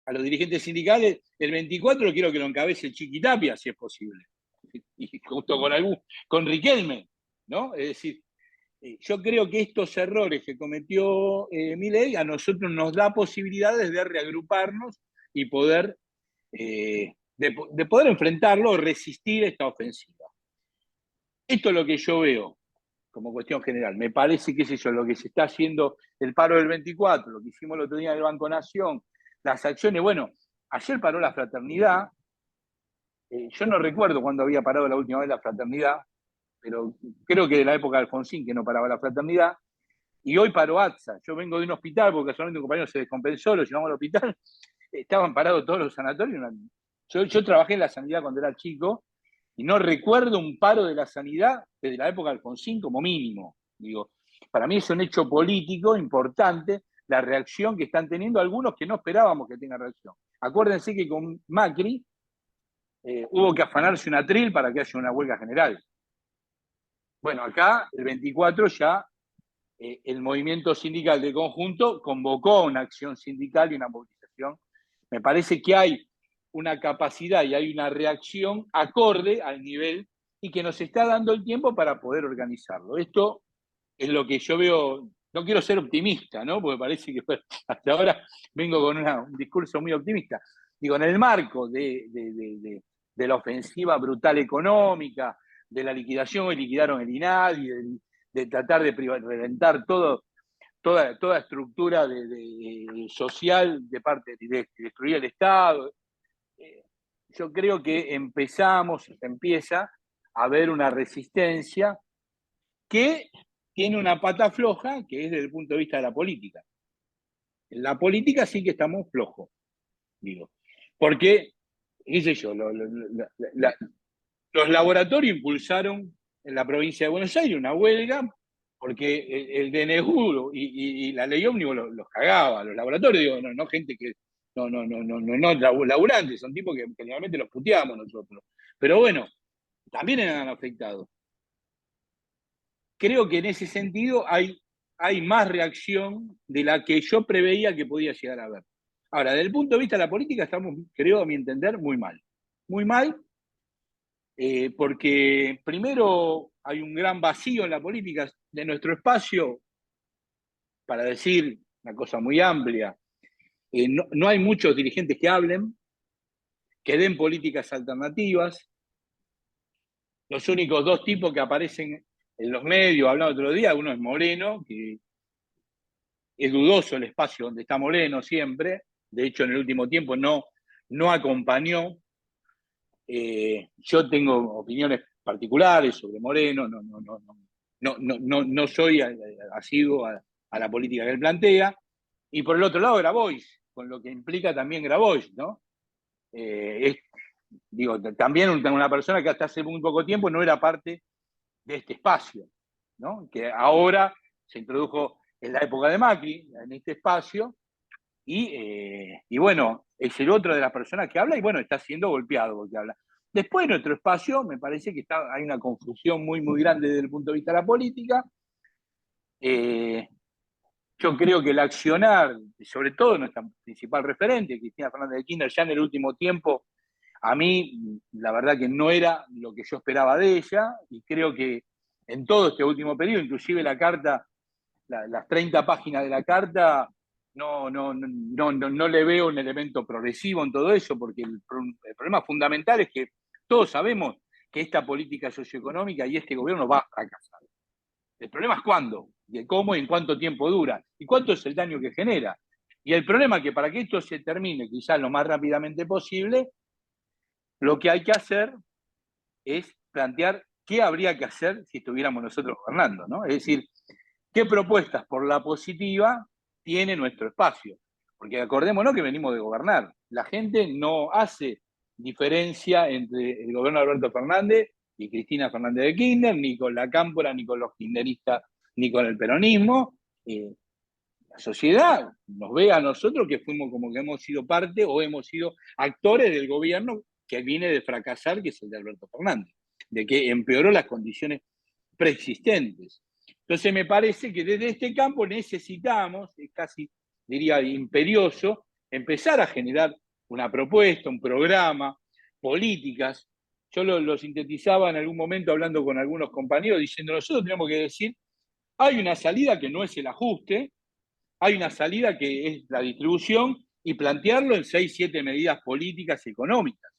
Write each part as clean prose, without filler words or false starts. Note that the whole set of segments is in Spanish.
a los dirigentes sindicales, el 24 quiero que lo encabece Chiquitapia, si es posible, y justo con Riquelme, ¿no? Es decir, yo creo que estos errores que cometió Milei a nosotros nos da posibilidades de reagruparnos y poder, de poder enfrentarlo o resistir esta ofensiva. Esto es lo que yo veo como cuestión general. Me parece que es eso, lo que se está haciendo, el paro del 24, lo que hicimos el otro día en el Banco Nación, las acciones, bueno, ayer paró la fraternidad, yo no recuerdo cuándo había parado la última vez la fraternidad, pero creo que de la época de Alfonsín que no paraba la fraternidad, y hoy paró ATSA. Yo vengo de un hospital porque casualmente un compañero se descompensó, lo llevamos al hospital, estaban parados todos los sanatorios. Yo trabajé en la sanidad cuando era chico y no recuerdo un paro de la sanidad desde la época de Alfonsín como mínimo. Digo, para mí es un hecho político importante la reacción que están teniendo algunos que no esperábamos que tengan reacción. Acuérdense que con Macri hubo que afanarse un atril para que haya una huelga general. Bueno, acá el 24 ya el movimiento sindical de conjunto convocó una acción sindical y una movilización. Me parece que hay una capacidad y hay una reacción acorde al nivel y que nos está dando el tiempo para poder organizarlo. Esto es lo que yo veo. No quiero ser optimista, ¿no? Porque parece que hasta ahora vengo con un discurso muy optimista. Digo, en el marco de la ofensiva brutal económica, de la liquidación, y liquidaron el INADI, de tratar de reventar toda estructura social de parte de destruir el Estado. Yo creo que empieza a haber una resistencia que tiene una pata floja, que es desde el punto de vista de la política. En la política sí que estamos flojos, digo. Porque, qué sé yo, los laboratorios impulsaron en la provincia de Buenos Aires una huelga porque el DNU y la ley ómnibus los cagaba, los laboratorios, digo, no gente que, no laburantes, son tipos que generalmente los puteamos nosotros. Pero bueno, también eran afectados. Creo que en ese sentido hay más reacción de la que yo preveía que podía llegar a haber. Ahora, desde el punto de vista de la política, estamos, creo, a mi entender, muy mal. Muy mal, porque primero hay un gran vacío en la política de nuestro espacio, para decir una cosa muy amplia. No hay muchos dirigentes que hablen, que den políticas alternativas. Los únicos dos tipos que aparecen en los medios, hablando otro día, uno es Moreno, que es dudoso el espacio donde está Moreno siempre, de hecho en el último tiempo no acompañó. Yo tengo opiniones particulares sobre Moreno, no soy asiduo a la política que él plantea, y por el otro lado Grabois, con lo que implica también Grabois, ¿no? Digo, también una persona que hasta hace muy poco tiempo no era parte de este espacio, ¿no? Que ahora se introdujo en la época de Macri, en este espacio, y bueno, es el otro de las personas que habla y bueno, está siendo golpeado porque habla. Después de nuestro espacio, me parece que hay una confusión muy grande desde el punto de vista de la política. Yo creo que el accionar, sobre todo nuestra principal referente, Cristina Fernández de Kirchner, ya en el último tiempo, a mí la verdad que no era lo que yo esperaba de ella, y creo que en todo este último periodo, inclusive la carta, las 30 páginas de la carta, no le veo un elemento progresivo en todo eso, porque el problema fundamental es que todos sabemos que esta política socioeconómica y este gobierno va a fracasar. El problema es cuándo, y cómo y en cuánto tiempo dura, y cuánto es el daño que genera. Y el problema es que para que esto se termine quizás lo más rápidamente posible, lo que hay que hacer es plantear qué habría que hacer si estuviéramos nosotros gobernando, ¿no? Es decir, qué propuestas por la positiva tiene nuestro espacio. Porque acordémonos que venimos de gobernar. La gente no hace diferencia entre el gobierno de Alberto Fernández y Cristina Fernández de Kirchner, ni con la Cámpora, ni con los kirchneristas, ni con el peronismo. La sociedad nos ve a nosotros que fuimos como que hemos sido parte o hemos sido actores del gobierno que viene de fracasar, que es el de Alberto Fernández, de que empeoró las condiciones preexistentes. Entonces me parece que desde este campo necesitamos, es casi diría imperioso, empezar a generar una propuesta, un programa, políticas. Yo lo sintetizaba en algún momento hablando con algunos compañeros, diciendo, nosotros tenemos que decir, hay una salida que no es el ajuste, hay una salida que es la distribución y plantearlo en 6, 7 medidas políticas y económicas.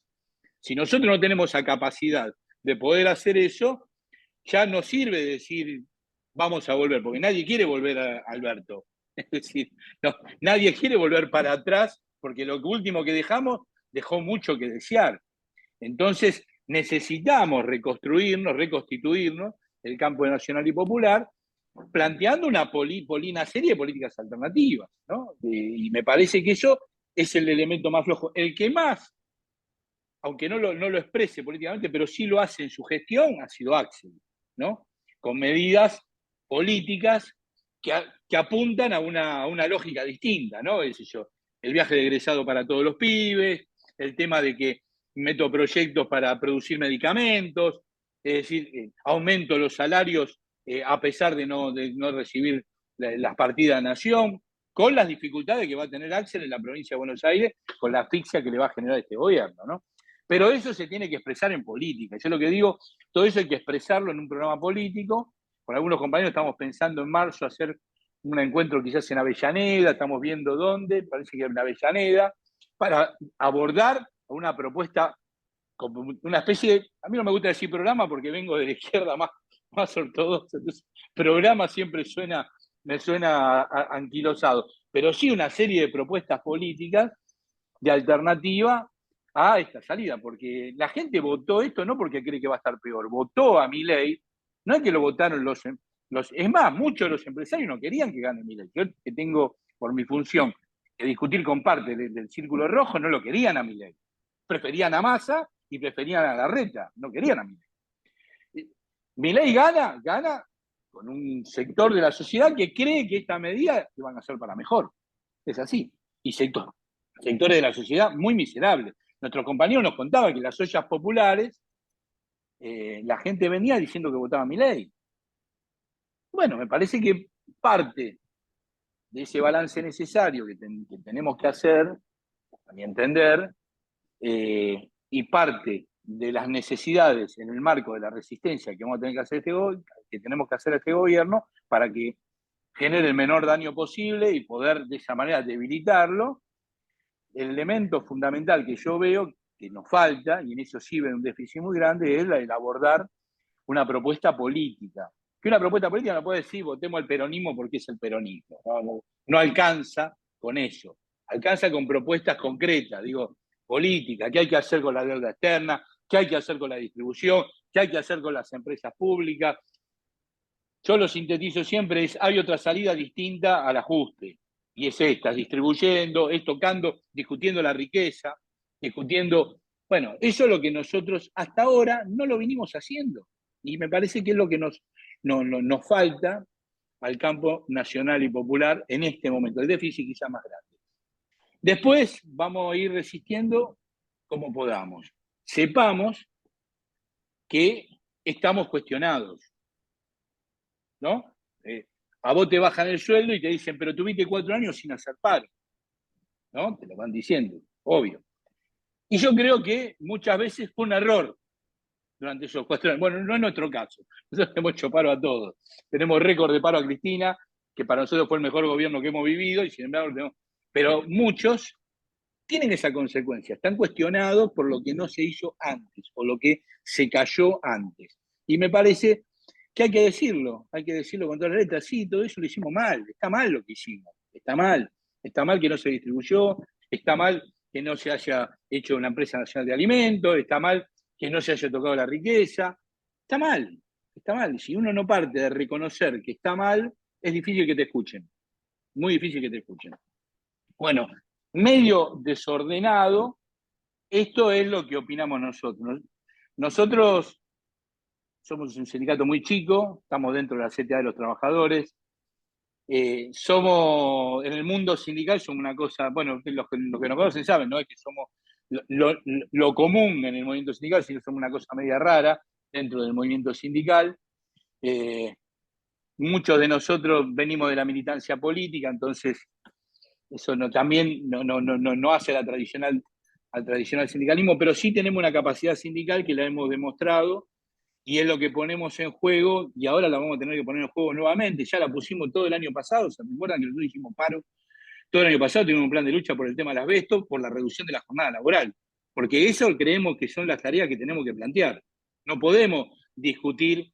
Si nosotros no tenemos esa capacidad de poder hacer eso, ya no sirve decir vamos a volver, porque nadie quiere volver a Alberto. Es decir, no, nadie quiere volver para atrás, porque lo último que dejamos dejó mucho que desear. Entonces, necesitamos reconstruirnos, reconstituirnos el campo nacional y popular, planteando una serie de políticas alternativas, ¿no? Y me parece que eso es el elemento más flojo. El que más, aunque no lo exprese políticamente, pero sí lo hace en su gestión, ha sido Axel, ¿no? Con medidas políticas que apuntan a una lógica distinta, ¿no? Es yo, el viaje de egresado para todos los pibes, el tema de que meto proyectos para producir medicamentos, es decir, aumento los salarios a pesar de no recibir las partidas de nación, con las dificultades que va a tener Axel en la provincia de Buenos Aires, con la asfixia que le va a generar este gobierno, ¿no? Pero eso se tiene que expresar en política. Yo lo que digo, todo eso hay que expresarlo en un programa político. Con algunos compañeros estamos pensando en marzo hacer un encuentro quizás en Avellaneda, estamos viendo dónde, parece que en Avellaneda, para abordar una propuesta, como una especie de, a mí no me gusta decir programa porque vengo de la izquierda más ortodoxa, entonces programa siempre me suena anquilosado, pero sí una serie de propuestas políticas de alternativa a esta salida, porque la gente votó esto no porque cree que va a estar peor, votó a Milei, no es que lo votaron es más, muchos de los empresarios no querían que gane Milei. Yo que tengo por mi función que discutir con parte del Círculo Rojo, no lo querían a Milei. Preferían a Massa y preferían a Larreta, no querían a Milei. Milei gana con un sector de la sociedad que cree que estas medidas van a ser para mejor. Es así. Y sectores de la sociedad muy miserables. Nuestros compañeros nos contaban que en las ollas populares la gente venía diciendo que votaba a Milei. Bueno, me parece que parte de ese balance necesario que tenemos que hacer, a mi entender, y parte de las necesidades en el marco de la resistencia que vamos a tener que hacer que tenemos que hacer a este gobierno para que genere el menor daño posible y poder de esa manera debilitarlo. El elemento fundamental que yo veo que nos falta, y en eso sí ve un déficit muy grande, es el abordar una propuesta política. Que una propuesta política no puede decir votemos el peronismo porque es el peronismo. No alcanza con eso. Alcanza con propuestas concretas, digo, políticas. ¿Qué hay que hacer con la deuda externa? ¿Qué hay que hacer con la distribución? ¿Qué hay que hacer con las empresas públicas? Yo lo sintetizo siempre, hay otra salida distinta al ajuste. Y es esta, distribuyendo, es tocando, discutiendo la riqueza, discutiendo. Bueno, eso es lo que nosotros hasta ahora no lo vinimos haciendo. Y me parece que es lo que nos falta al campo nacional y popular en este momento. El déficit quizá más grande. Después vamos a ir resistiendo como podamos. Sepamos que estamos cuestionados, ¿no? A vos te bajan el sueldo y te dicen, pero tuviste 4 años sin hacer paro, ¿no? Te lo van diciendo, obvio. Y yo creo que muchas veces fue un error durante esos 4 años. Bueno, no es nuestro caso. Nosotros hemos hecho paro a todos. Tenemos récord de paro a Cristina, que para nosotros fue el mejor gobierno que hemos vivido, y sin embargo, pero muchos tienen esa consecuencia. Están cuestionados por lo que no se hizo antes, o lo que se cayó antes. Y me parece que hay que decirlo con todas las letras. Sí, todo eso lo hicimos mal, está mal lo que hicimos, está mal que no se distribuyó, está mal que no se haya hecho una empresa nacional de alimentos, está mal que no se haya tocado la riqueza, está mal. Y si uno no parte de reconocer que está mal, es difícil que te escuchen, muy difícil que te escuchen. Bueno, medio desordenado, esto es lo que opinamos nosotros. Nosotros somos un sindicato muy chico, estamos dentro de la CTA de los trabajadores. Somos, en el mundo sindical, somos una cosa, bueno, los que nos conocen saben, no es que somos lo común en el movimiento sindical, sino somos una cosa media rara dentro del movimiento sindical. Muchos de nosotros venimos de la militancia política, entonces eso no, también no hace al tradicional sindicalismo, pero sí tenemos una capacidad sindical que la hemos demostrado y es lo que ponemos en juego y ahora la vamos a tener que poner en juego nuevamente. Ya la pusimos todo el año pasado, ¿se recuerdan que nosotros hicimos paro? Todo el año pasado tuvimos un plan de lucha por el tema del asbesto, por la reducción de la jornada laboral, porque eso creemos que son las tareas que tenemos que plantear. No podemos discutir,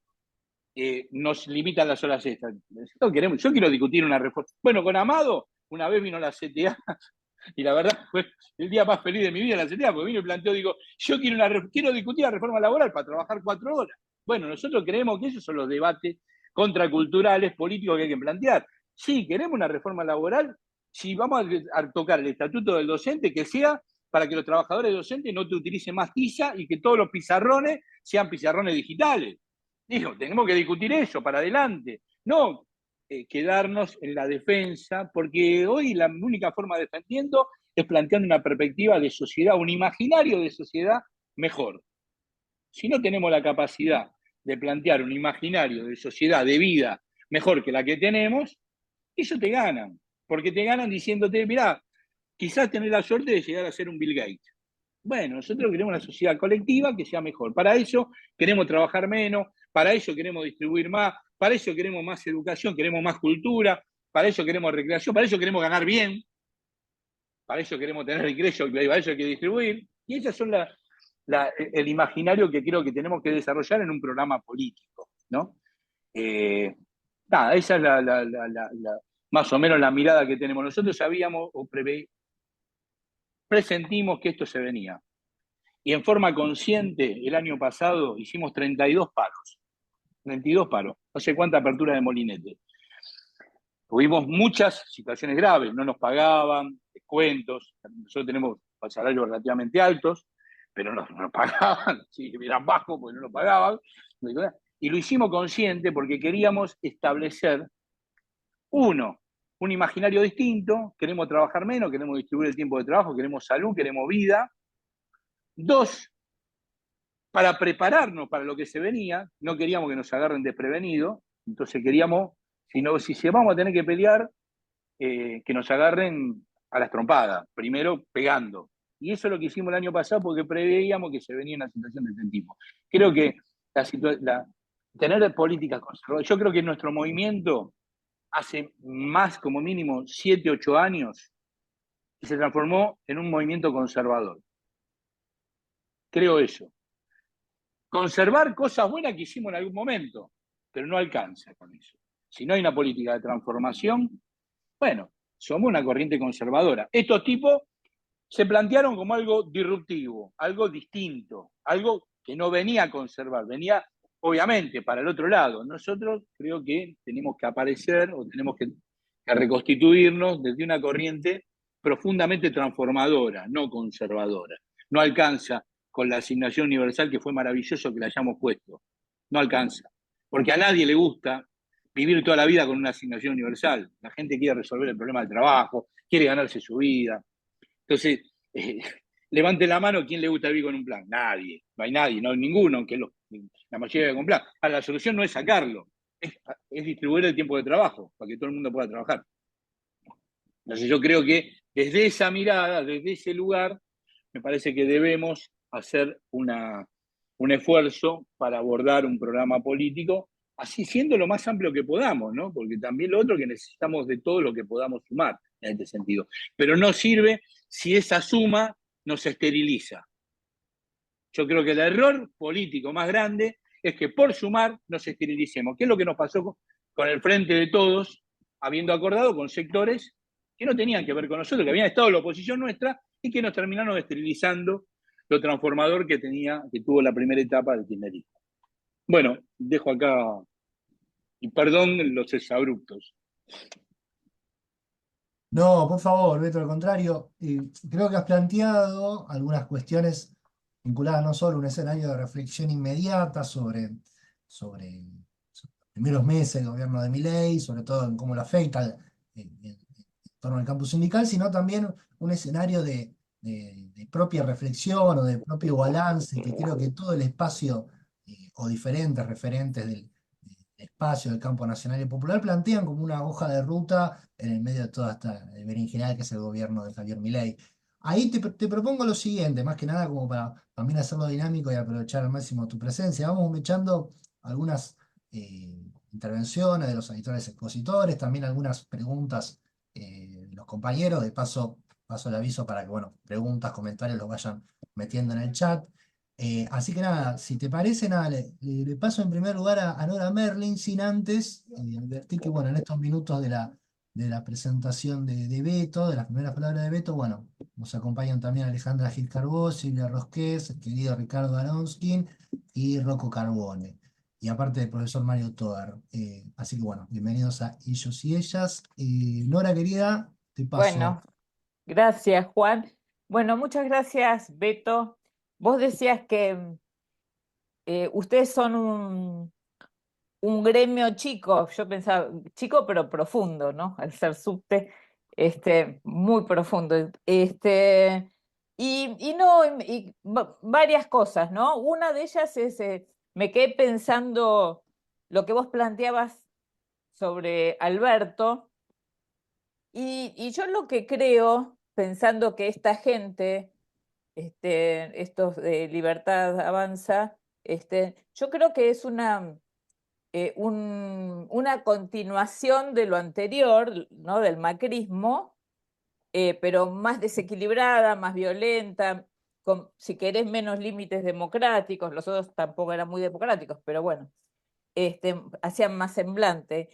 nos limitan las horas extras. Yo quiero discutir una reforma. Bueno, con Amado, una vez vino la CTA, y la verdad fue el día más feliz de mi vida en la CTA, porque vino y planteó, digo, yo quiero discutir la reforma laboral para trabajar 4 horas. Bueno, nosotros creemos que esos son los debates contraculturales, políticos que hay que plantear. Sí, queremos una reforma laboral, si vamos a tocar el estatuto del docente, que sea para que los trabajadores docentes no te utilicen más tiza y que todos los pizarrones sean pizarrones digitales. Digo, tenemos que discutir eso para adelante. No quedarnos en la defensa, porque hoy la única forma de defendiendo es planteando una perspectiva de sociedad, un imaginario de sociedad mejor. Si no tenemos la capacidad de plantear un imaginario de sociedad, de vida mejor que la que tenemos, ellos te ganan, porque te ganan diciéndote, mirá, quizás tenés la suerte de llegar a ser un Bill Gates. Bueno, nosotros queremos una sociedad colectiva que sea mejor. Para eso queremos trabajar menos, para eso queremos distribuir más, para eso queremos más educación, queremos más cultura, para eso queremos recreación, para eso queremos ganar bien, para eso queremos tener ingresos, para eso hay que distribuir. Y esas son el imaginario que creo que tenemos que desarrollar en un programa político, ¿no? Eh, Nada, esa es más o menos la mirada que tenemos. Nosotros sabíamos o presentimos que esto se venía. Y en forma consciente, el año pasado hicimos 32 paros. 32 paros. No sé cuánta apertura de molinete. Tuvimos muchas situaciones graves, no nos pagaban, descuentos. Nosotros tenemos salarios relativamente altos, pero no nos pagaban, sí, eran bajos porque no nos pagaban. Y lo hicimos consciente porque queríamos establecer, uno, un imaginario distinto, queremos trabajar menos, queremos distribuir el tiempo de trabajo, queremos salud, queremos vida. Dos, para prepararnos para lo que se venía, no queríamos que nos agarren desprevenidos, entonces queríamos, si se vamos a tener que pelear, que nos agarren a las trompadas, primero pegando. Y eso es lo que hicimos el año pasado porque preveíamos que se venía una situación de este tipo. Creo que tener políticas conservadoras, yo creo que nuestro movimiento hace más, como mínimo, 7, 8 años, y se transformó en un movimiento conservador. Creo eso. Conservar cosas buenas que hicimos en algún momento, pero no alcanza con eso. Si no hay una política de transformación, bueno, somos una corriente conservadora. Estos tipos se plantearon como algo disruptivo, algo distinto, algo que no venía a conservar, venía obviamente para el otro lado. Nosotros creo que tenemos que aparecer o tenemos que reconstituirnos desde una corriente profundamente transformadora, no conservadora. No alcanza con la asignación universal, que fue maravilloso que la hayamos puesto. No alcanza. Porque a nadie le gusta vivir toda la vida con una asignación universal. La gente quiere resolver el problema del trabajo, quiere ganarse su vida. Entonces, levante la mano, ¿quién le gusta vivir con un plan? Nadie, no hay nadie, no hay ninguno, aunque la mayoría vive con plan. Ahora, la solución no es sacarlo, es distribuir el tiempo de trabajo para que todo el mundo pueda trabajar. Entonces yo creo que desde esa mirada, desde ese lugar, me parece que debemos hacer un esfuerzo para abordar un programa político, así siendo lo más amplio que podamos, ¿no? Porque también lo otro que necesitamos de todo lo que podamos sumar en este sentido. Pero no sirve si esa suma nos esteriliza. Yo creo que el error político más grande es que por sumar nos esterilicemos. ¿Qué es lo que nos pasó con el Frente de Todos, habiendo acordado con sectores que no tenían que ver con nosotros, que habían estado en la oposición nuestra y que nos terminaron esterilizando lo transformador que tuvo la primera etapa del kirchnerismo? Bueno, dejo acá, y perdón los exabruptos. No, por favor, Beto, al contrario, creo que has planteado algunas cuestiones vinculadas no solo a un escenario de reflexión inmediata sobre los primeros meses del gobierno de Milei, sobre todo en cómo lo afecta en torno al campo sindical, sino también un escenario de propia reflexión o de propio balance, que creo que todo el espacio o diferentes referentes del espacio del campo nacional y popular, plantean como una hoja de ruta en el medio de toda esta berenjenal que es el gobierno de Javier Milei. Ahí te propongo lo siguiente, más que nada como para también hacerlo dinámico y aprovechar al máximo tu presencia. Vamos echando algunas intervenciones de los habituales expositores, también algunas preguntas de los compañeros. De paso el aviso para que, bueno, preguntas, comentarios los vayan metiendo en el chat. Así que nada, si te parece, nada, le paso en primer lugar a Nora Merlin, sin antes advertir que, bueno, en estos minutos de la presentación de Beto, de las primeras palabras de Beto, bueno, nos acompañan también Alejandra Gil Carbó, Silvia Rosqués, el querido Ricardo Aronskin y Rocco Carbone. Y aparte del profesor Mario Toar. Así que bueno, bienvenidos a ellos y ellas. Nora, querida, te paso. Bueno, gracias, Juan. Bueno, muchas gracias, Beto. Vos decías que ustedes son un gremio chico, yo pensaba chico pero profundo, ¿no? Al ser subte, muy profundo. Y no, varias cosas, ¿no? Una de ellas es, me quedé pensando lo que vos planteabas sobre Alberto, y yo lo que creo, pensando que esta gente, estos de Libertad Avanza, yo creo que es una continuación de lo anterior, ¿no? Del macrismo, pero más desequilibrada, más violenta, con, si querés, menos límites democráticos. Los otros tampoco eran muy democráticos, pero bueno, hacían más semblante.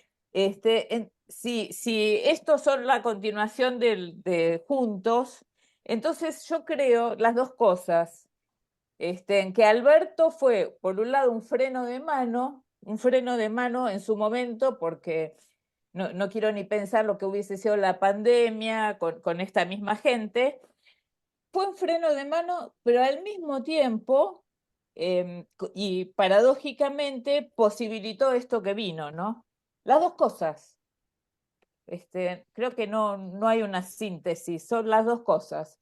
Si estos son la continuación de Juntos, entonces yo creo las dos cosas. En que Alberto fue, por un lado, un freno de mano en su momento, porque no quiero ni pensar lo que hubiese sido la pandemia con esta misma gente. Fue un freno de mano, pero al mismo tiempo, y paradójicamente, posibilitó esto que vino, ¿no? Las dos cosas. Creo que no hay una síntesis, son las dos cosas.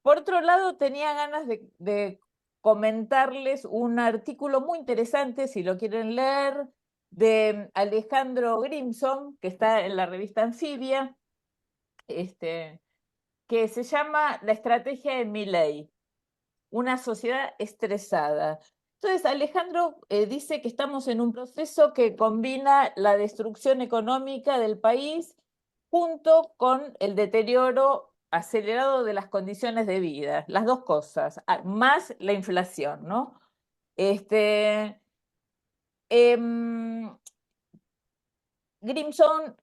Por otro lado, tenía ganas de comentarles un artículo muy interesante, si lo quieren leer, de Alejandro Grimson, que está en la revista Anfibia, que se llama La estrategia de Milei, una sociedad estresada. Entonces, Alejandro dice que estamos en un proceso que combina la destrucción económica del país junto con el deterioro acelerado de las condiciones de vida, las dos cosas, más la inflación, ¿no? Em, Grimson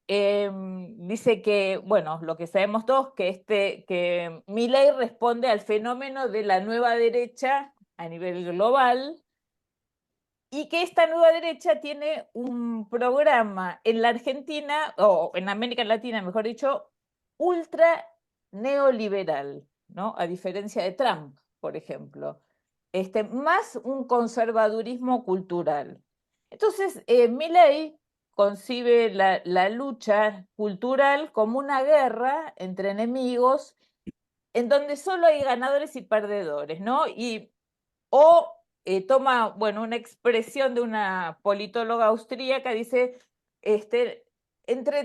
dice que, bueno, lo que sabemos todos, que Milei responde al fenómeno de la nueva derecha a nivel global y que esta nueva derecha tiene un programa en la Argentina, o en América Latina, mejor dicho, ultra neoliberal, ¿no? A diferencia de Trump, por ejemplo. Más un conservadurismo cultural. Entonces, Milei concibe la lucha cultural como una guerra entre enemigos en donde solo hay ganadores y perdedores, ¿no? O toma, bueno, una expresión de una politóloga austríaca, dice, entre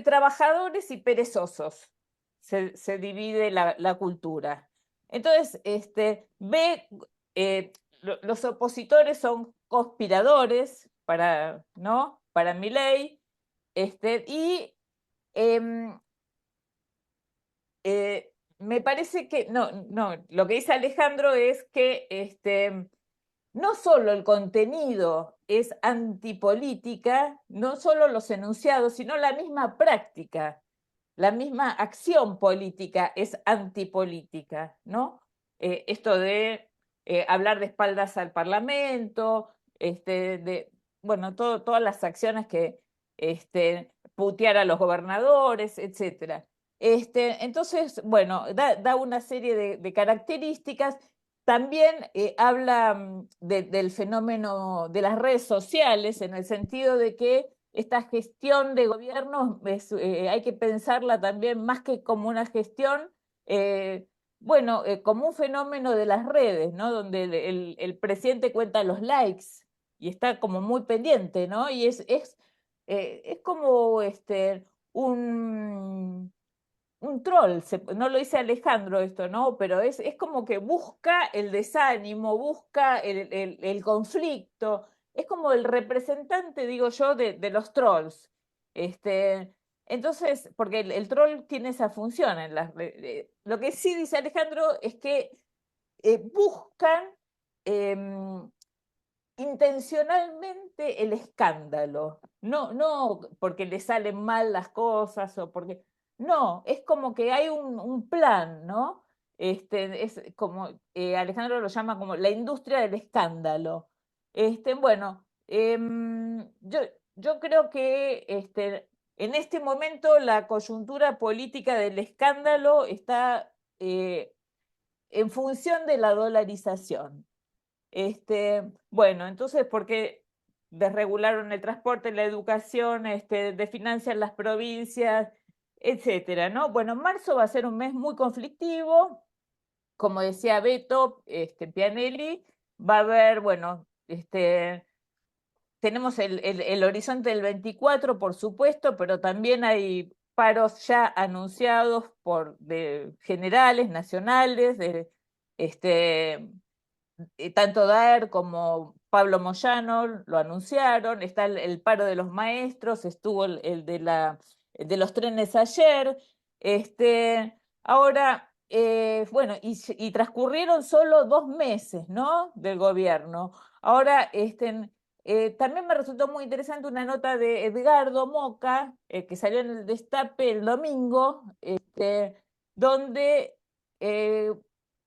trabajadores y perezosos se divide la cultura. Entonces, ve, los opositores son conspiradores para, ¿no? Para Milei, y em, me parece que, no, lo que dice Alejandro es que no solo el contenido es antipolítica, no solo los enunciados, sino la misma práctica, la misma acción política es antipolítica, ¿no? Esto de hablar de espaldas al Parlamento, bueno, todas las acciones que putear a los gobernadores, etcétera. Entonces, bueno, da una serie de características. También habla del fenómeno de las redes sociales, en el sentido de que esta gestión de gobierno hay que pensarla también más que como una gestión, como un fenómeno de las redes, ¿no? Donde el presidente cuenta los likes y está como muy pendiente, ¿no? Y es como un troll, no lo dice Alejandro esto, ¿no? Pero es como que busca el desánimo, busca el conflicto, es como el representante, digo yo, de los trolls. Entonces, porque el troll tiene esa función en lo que sí dice Alejandro es que buscan em, intencionalmente el escándalo, no porque le salen mal las cosas o porque, no, es como que hay un plan, ¿no? Es como, Alejandro lo llama como la industria del escándalo. Bueno, yo creo que en este momento la coyuntura política del escándalo está en función de la dolarización. Bueno, entonces, porque desregularon el transporte, la educación, desfinancian las provincias, etcétera, ¿no? Bueno, marzo va a ser un mes muy conflictivo, como decía Beto, Pianelli, va a haber, bueno, tenemos el horizonte del 24, por supuesto, pero también hay paros ya anunciados de generales, nacionales, tanto Daer como Pablo Moyano lo anunciaron, está el paro de los maestros, estuvo el de los trenes ayer, ahora, bueno, y transcurrieron solo 2 meses, ¿no? Del gobierno. Ahora, también me resultó muy interesante una nota de Edgardo Moca, que salió en el Destape el domingo, donde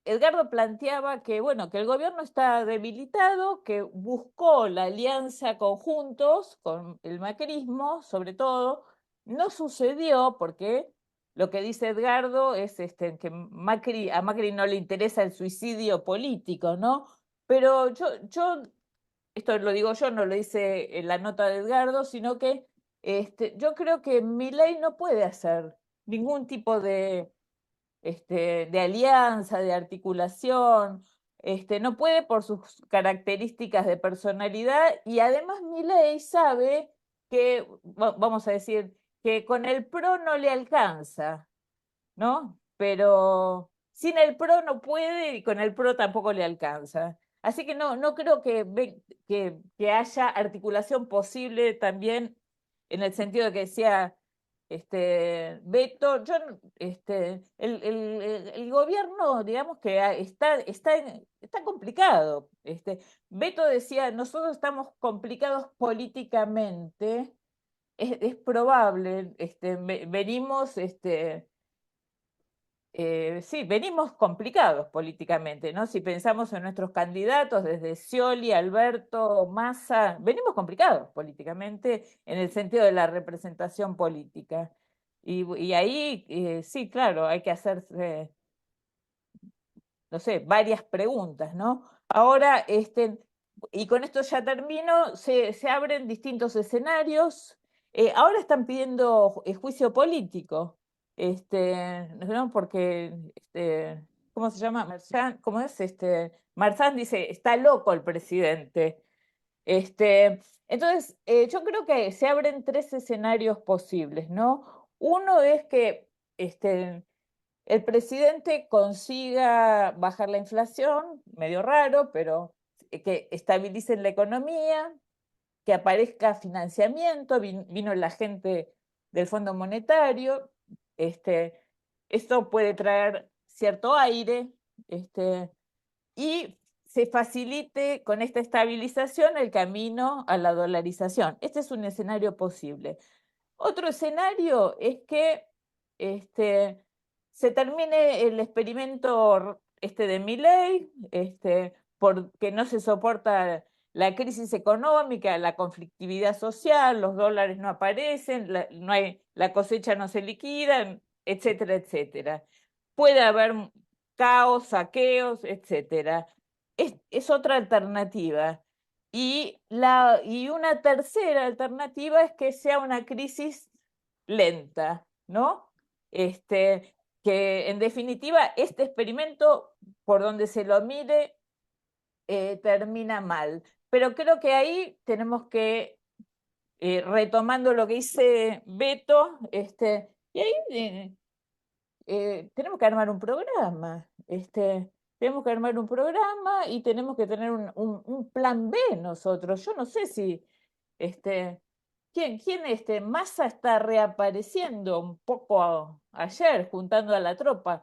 Edgardo planteaba que, bueno, que el gobierno está debilitado, que buscó la alianza con Juntos, con el macrismo, sobre todo. No sucedió porque lo que dice Edgardo es que a Macri no le interesa el suicidio político, ¿no? Pero esto lo digo yo, no lo dice en la nota de Edgardo, sino que yo creo que Milei no puede hacer ningún tipo de alianza, de articulación, no puede por sus características de personalidad y además Milei sabe que, vamos a decir, que con el PRO no le alcanza, ¿no? Pero sin el PRO no puede y con el PRO tampoco le alcanza. Así que no creo que haya articulación posible también en el sentido de que sea Beto, el gobierno, digamos que está complicado. Beto decía, nosotros estamos complicados políticamente, es probable, venimos, sí, venimos complicados políticamente, ¿no? Si pensamos en nuestros candidatos, desde Scioli, Alberto, Massa, venimos complicados políticamente en el sentido de la representación política. Y ahí, sí, claro, hay que hacerse, no sé, varias preguntas, ¿no? Ahora, y con esto ya termino, se abren distintos escenarios. Ahora están pidiendo juicio político, ¿no? Porque, ¿cómo se llama? ¿Cómo es? Marzán dice, está loco el presidente. Entonces, yo creo que se abren 3 escenarios posibles, ¿no? Uno es que el presidente consiga bajar la inflación, medio raro, pero que estabilicen la economía, que aparezca financiamiento, vino la gente del Fondo Monetario, esto puede traer cierto aire, y se facilite con esta estabilización el camino a la dolarización. Este es un escenario posible. Otro escenario es que se termine el experimento de Milei, porque no se soporta la crisis económica, la conflictividad social, los dólares no aparecen, la cosecha no se liquida, etcétera, etcétera. Puede haber caos, saqueos, etcétera. Es otra alternativa. Y una tercera alternativa es que sea una crisis lenta, ¿no? Que en definitiva este experimento, por donde se lo mire, termina mal. pero creo que ahí tenemos que, retomando lo que dice Beto, y ahí tenemos que armar un programa, tenemos que armar un programa y tenemos que tener un plan B nosotros. Yo no sé si, Massa está reapareciendo un poco ayer, juntando a la tropa,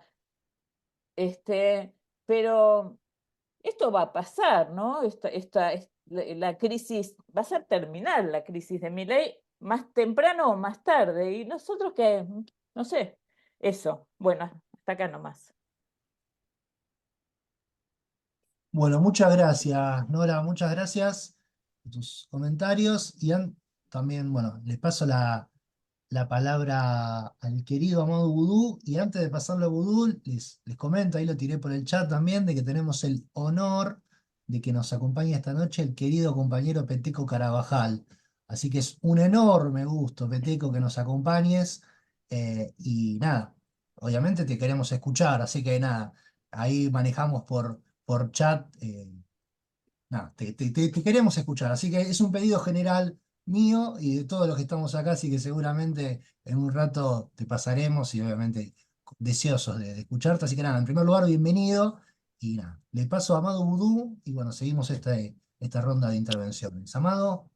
pero esto va a pasar, ¿no? La crisis, va a ser terminal la crisis de Milei, más temprano o más tarde, y nosotros que, no sé, eso. Bueno, hasta acá nomás. Bueno, muchas gracias, Nora, muchas gracias por tus comentarios. También, bueno, les paso la palabra al querido Amado Vudú. Y antes de pasarlo a Vudú, les comento, ahí lo tiré por el chat también, de que tenemos el honor de que nos acompañe esta noche el querido compañero Peteco Carabajal. Así que es un enorme gusto, Peteco, que nos acompañes. Y nada, obviamente te queremos escuchar, así que nada, ahí manejamos por chat. Nada, te queremos escuchar. Así que es un pedido general mío y de todos los que estamos acá, así que seguramente en un rato te pasaremos y obviamente deseosos de escucharte. Así que nada, en primer lugar, bienvenido. Y nada, le paso a Amado Vudú y bueno, seguimos esta ronda de intervenciones. Amado,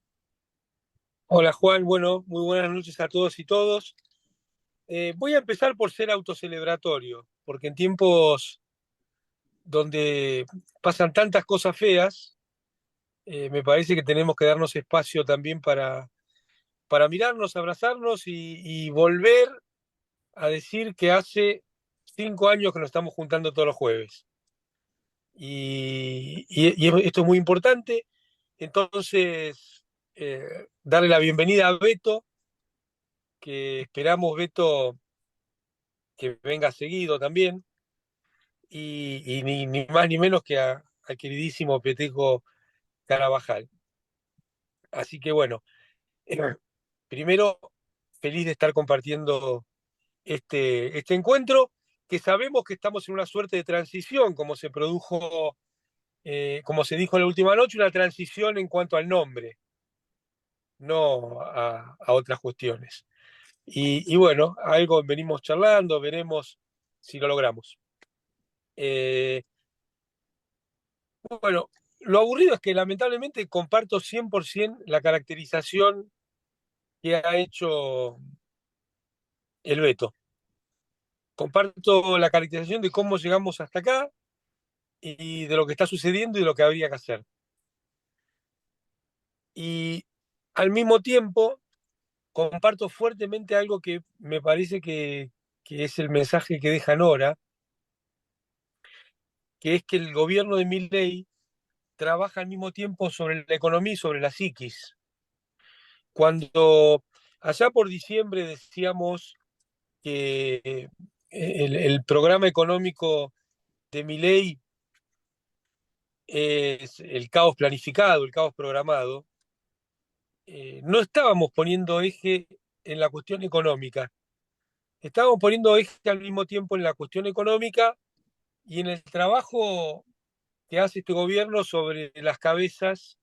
Hola Juan, bueno, muy buenas noches a todos y todos. Voy a empezar por ser autocelebratorio, porque en tiempos donde pasan tantas cosas feas, me parece que tenemos que darnos espacio también para mirarnos, abrazarnos y volver a decir que hace 5 años que nos estamos juntando todos los jueves. Y esto es muy importante. Entonces, darle la bienvenida a Beto, que esperamos, Beto, que venga seguido también, y ni más ni menos que al queridísimo Peteco Carabajal. Así que bueno, eh, primero, feliz de estar compartiendo este encuentro, que sabemos que estamos en una suerte de transición, como se produjo, como se dijo la última noche, una transición en cuanto al nombre, no a otras cuestiones. Y bueno, algo venimos charlando, veremos si lo logramos. Bueno, lo aburrido es que lamentablemente comparto 100% la caracterización que ha hecho el Beto. Comparto la caracterización de cómo llegamos hasta acá y de lo que está sucediendo y de lo que habría que hacer. Y al mismo tiempo comparto fuertemente algo que me parece que es el mensaje que deja Nora, que es que el gobierno de Milei trabaja al mismo tiempo sobre la economía y sobre la psiquis. Cuando allá por diciembre decíamos que el programa económico de Milei es el caos planificado, el caos programado, no estábamos poniendo eje en la cuestión económica, estábamos poniendo eje al mismo tiempo en la cuestión económica y en el trabajo que hace este gobierno sobre las cabezas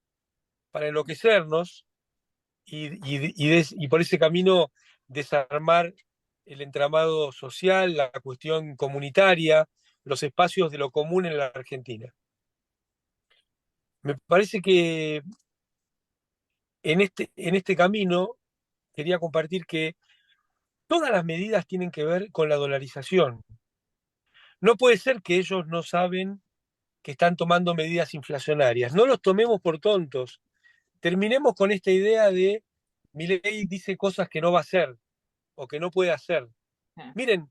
para enloquecernos y por ese camino desarmar el entramado social, la cuestión comunitaria, los espacios de lo común en la Argentina. Me parece que en este camino quería compartir que todas las medidas tienen que ver con la dolarización. No puede ser que ellos no saben que están tomando medidas inflacionarias. No los tomemos por tontos. Terminemos con esta idea de Milei dice cosas que no va a hacer o que no puede hacer. Ah, Miren,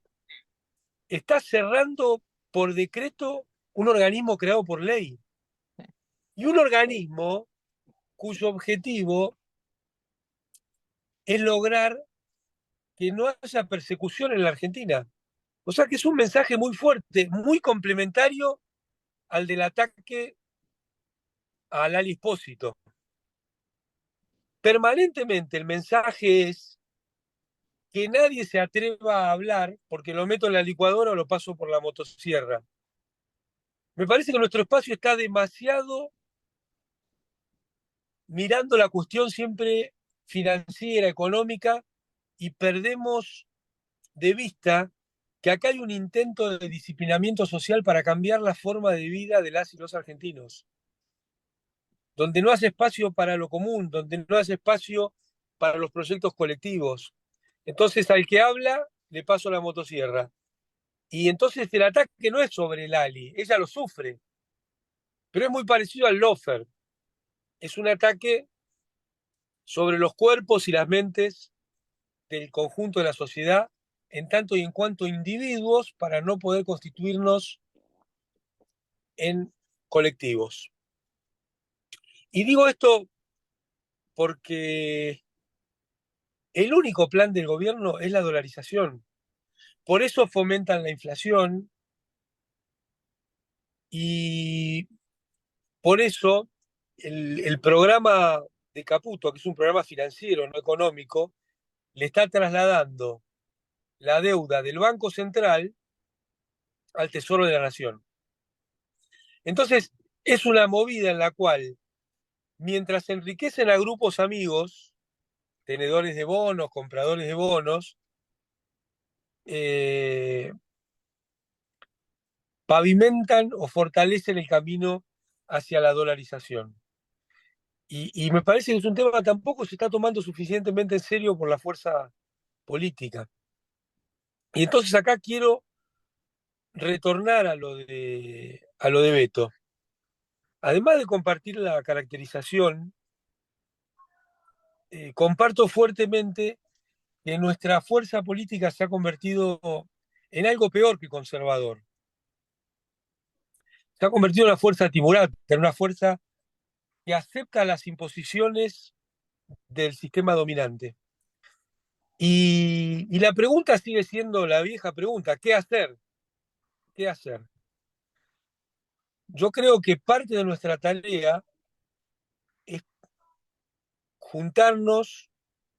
está cerrando por decreto un organismo creado por ley. sí. Y un organismo cuyo objetivo es lograr que no haya persecución en la Argentina. O sea que es un mensaje muy fuerte, muy complementario al del ataque a Lali Espósito. Permanentemente el mensaje es que nadie se atreva a hablar porque lo meto en la licuadora o lo paso por la motosierra. Me parece que nuestro espacio está demasiado mirando la cuestión siempre financiera, económica, y perdemos de vista que acá hay un intento de disciplinamiento social para cambiar la forma de vida de las y los argentinos, donde no hace espacio para lo común, donde no hace espacio para los proyectos colectivos. Entonces al que habla le paso la motosierra. Y entonces el ataque no es sobre Lali, ella lo sufre, pero es muy parecido al lofer. Es un ataque sobre los cuerpos y las mentes del conjunto de la sociedad, en tanto y en cuanto individuos, para no poder constituirnos en colectivos. Y digo esto porque el único plan del gobierno es la dolarización. Por eso fomentan la inflación y por eso el programa de Caputo, que es un programa financiero, no económico, le está trasladando la deuda del Banco Central al Tesoro de la Nación. Entonces, es una movida en la cual, mientras se enriquecen a grupos amigos, tenedores de bonos, compradores de bonos, pavimentan o fortalecen el camino hacia la dolarización. Y me parece que es un tema que tampoco se está tomando suficientemente en serio por la fuerza política. Y entonces acá quiero retornar a lo de Beto. Además de compartir la caracterización, comparto fuertemente que nuestra fuerza política se ha convertido en algo peor que conservador. Se ha convertido en una fuerza timurata, en una fuerza que acepta las imposiciones del sistema dominante. Y la pregunta sigue siendo la vieja pregunta, ¿qué hacer? ¿Qué hacer? Yo creo que parte de nuestra tarea es juntarnos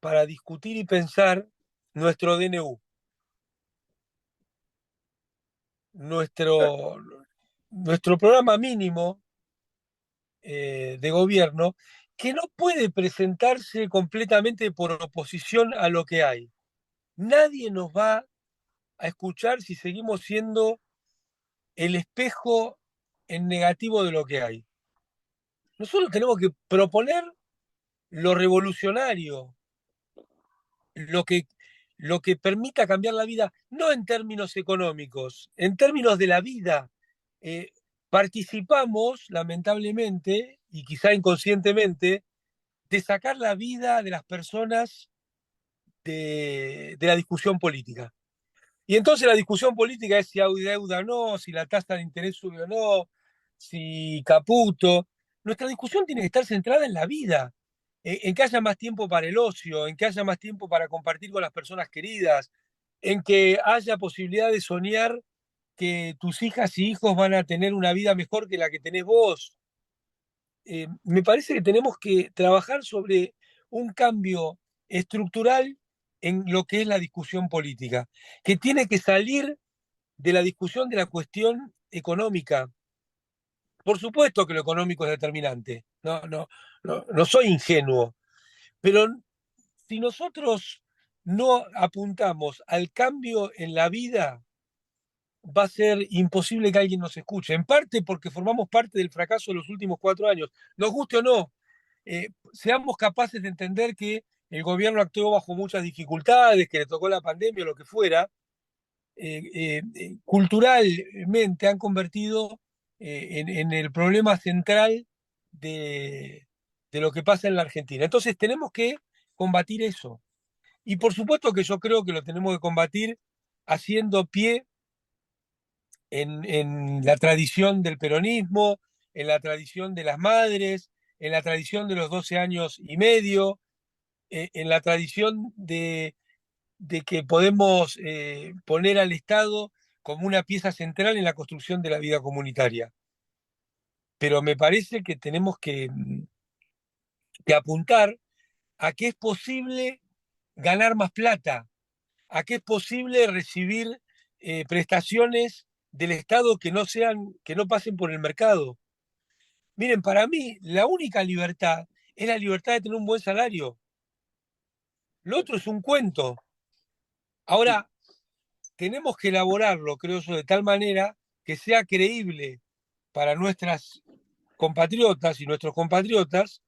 para discutir y pensar nuestro DNU, nuestro programa mínimo de gobierno, que no puede presentarse completamente por oposición a lo que hay. Nadie nos va a escuchar si seguimos siendo el espejo en negativo de lo que hay. Nosotros tenemos que proponer lo revolucionario, lo que, lo que permita cambiar la vida, no en términos económicos, en términos de la vida. Eh, Participamos, lamentablemente, y quizá inconscientemente, de sacar la vida de las personas de la discusión política. Y entonces la discusión política es si hay deuda o no, si la tasa de interés sube o no, si Caputo. Nuestra discusión tiene que estar centrada en la vida, en que haya más tiempo para el ocio, en que haya más tiempo para compartir con las personas queridas, en que haya posibilidad de soñar que tus hijas y hijos van a tener una vida mejor que la que tenés vos. Me parece que tenemos que trabajar sobre un cambio estructural en lo que es la discusión política, que tiene que salir de la discusión de la cuestión económica. Por supuesto que lo económico es determinante, no soy ingenuo, pero si nosotros no apuntamos al cambio en la vida, va a ser imposible que alguien nos escuche, en parte porque formamos parte del fracaso de los últimos 4 años, nos guste o no. Seamos capaces de entender que el gobierno actuó bajo muchas dificultades, que le tocó la pandemia o lo que fuera, culturalmente han convertido en el problema central de lo que pasa en la Argentina. Entonces tenemos que combatir eso. Y por supuesto que yo creo que lo tenemos que combatir haciendo pie en la tradición del peronismo, en la tradición de las madres, en la tradición de los 12 años y medio, en la tradición de que podemos poner al Estado como una pieza central en la construcción de la vida comunitaria. Pero me parece que tenemos que apuntar a que es posible ganar más plata, a que es posible recibir prestaciones del Estado que no pasen por el mercado. Miren, para mí la única libertad es la libertad de tener un buen salario. Lo otro es un cuento. Ahora, tenemos que elaborarlo, creo yo, de tal manera que sea creíble para nuestras compatriotas y nuestros compatriotas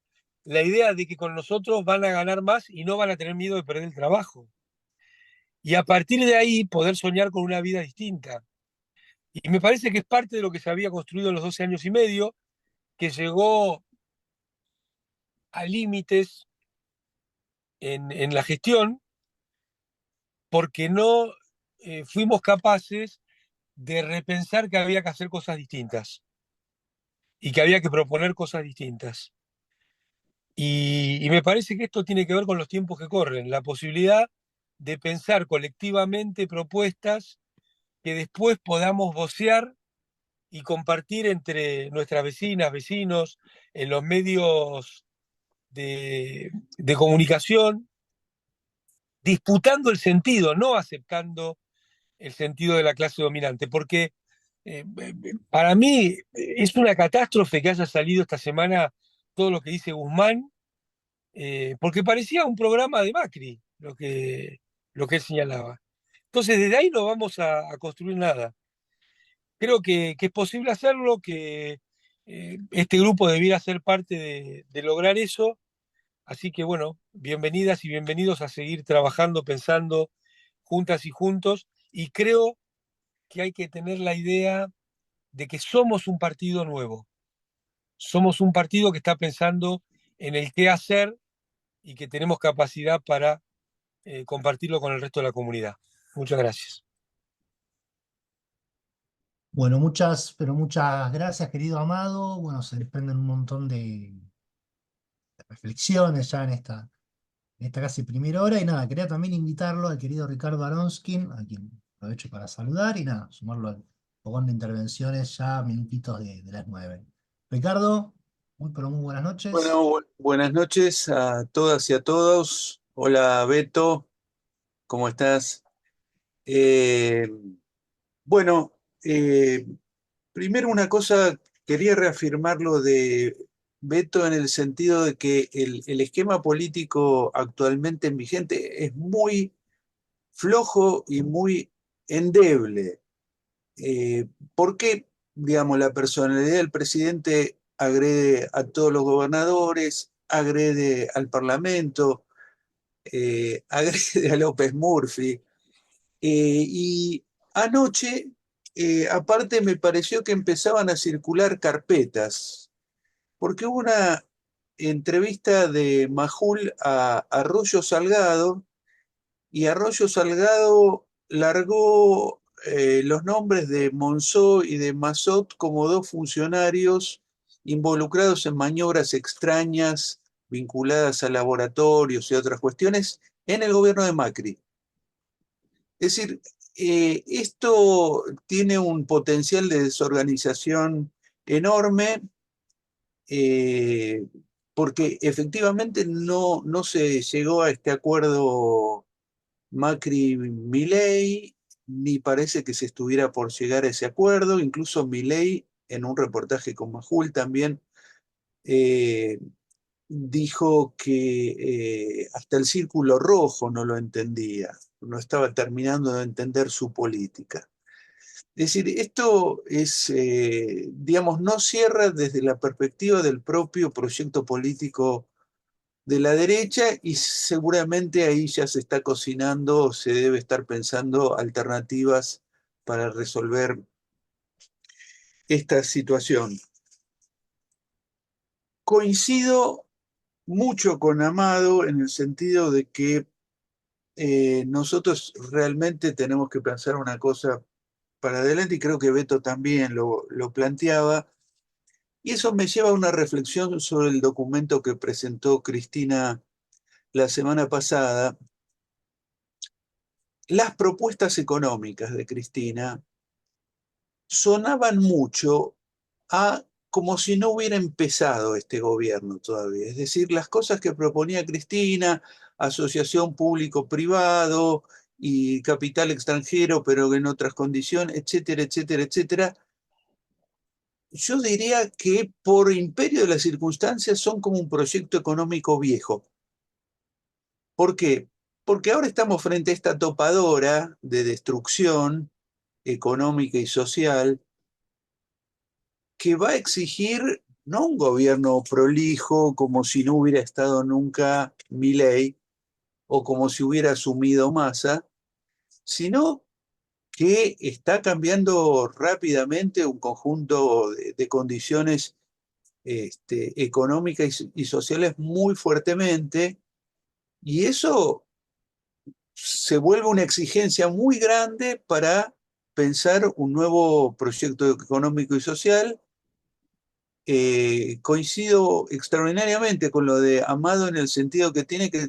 la idea de que con nosotros van a ganar más y no van a tener miedo de perder el trabajo. Y a partir de ahí poder soñar con una vida distinta. Y me parece que es parte de lo que se había construido en los 12 años y medio, que llegó a límites en la gestión porque no fuimos capaces de repensar que había que hacer cosas distintas y que había que proponer cosas distintas. Y me parece que esto tiene que ver con los tiempos que corren, la posibilidad de pensar colectivamente propuestas que después podamos vocear y compartir entre nuestras vecinas, vecinos, en los medios de comunicación, disputando el sentido, no aceptando el sentido de la clase dominante, porque para mí es una catástrofe que haya salido esta semana todo lo que dice Guzmán, porque parecía un programa de Macri, lo que él señalaba. Entonces, desde ahí no vamos a construir nada. Creo que es posible hacerlo, que este grupo debiera ser parte de lograr eso. Así que bueno, bienvenidas y bienvenidos a seguir trabajando, pensando juntas y juntos. Y creo que hay que tener la idea de que somos un partido nuevo. Somos un partido que está pensando en el qué hacer y que tenemos capacidad para compartirlo con el resto de la comunidad. Muchas gracias. Bueno, pero muchas gracias, querido Amado. Bueno, se desprenden un montón de reflexiones ya en esta casi primera hora. Y nada, quería también invitarlo al querido Ricardo Aronskin, a quien aprovecho para saludar, y nada, sumarlo al fogón de intervenciones ya a minutitos de las 9. Ricardo, pero muy buenas noches. Bueno, buenas noches a todas y a todos. Hola Beto, ¿cómo estás? Eh, bueno, eh, primero una cosa, quería reafirmar lo de Beto en el sentido de que el esquema político actualmente vigente es muy flojo y muy endeble. ¿Por qué, digamos, la personalidad del presidente agrede a todos los gobernadores, agrede al Parlamento, agrede a López Murphy? Y anoche, aparte, me pareció que empezaban a circular carpetas, porque hubo una entrevista de Majul a Arroyo Salgado, y Arroyo Salgado largó los nombres de Monzó y de Massot como dos funcionarios involucrados en maniobras extrañas vinculadas a laboratorios y otras cuestiones en el gobierno de Macri. Es decir, esto tiene un potencial de desorganización enorme, eh, porque efectivamente no se llegó a este acuerdo Macri-Milei, ni parece que se estuviera por llegar a ese acuerdo. Incluso Milei, en un reportaje con Majul también, eh, dijo que hasta el círculo rojo no lo entendía, no estaba terminando de entender su política. Es decir, esto es, digamos, no cierra desde la perspectiva del propio proyecto político de la derecha, y seguramente ahí ya se está cocinando, se debe estar pensando alternativas para resolver esta situación. Coincido mucho con Amado en el sentido de que nosotros realmente tenemos que pensar una cosa para adelante, y creo que Beto también lo planteaba, y eso me lleva a una reflexión sobre el documento que presentó Cristina la semana pasada. Las propuestas económicas de Cristina sonaban mucho a como si no hubiera empezado este gobierno todavía. Es decir, las cosas que proponía Cristina, asociación público-privado y capital extranjero, pero en otras condiciones, etcétera, etcétera, etcétera, yo diría que por imperio de las circunstancias son como un proyecto económico viejo. ¿Por qué? Porque ahora estamos frente a esta topadora de destrucción económica y social que va a exigir no un gobierno prolijo como si no hubiera estado nunca Milei o como si hubiera asumido Massa, sino que está cambiando rápidamente un conjunto de condiciones económicas y sociales muy fuertemente, y eso se vuelve una exigencia muy grande para pensar un nuevo proyecto económico y social. Coincido extraordinariamente con lo de Amado en el sentido que tiene que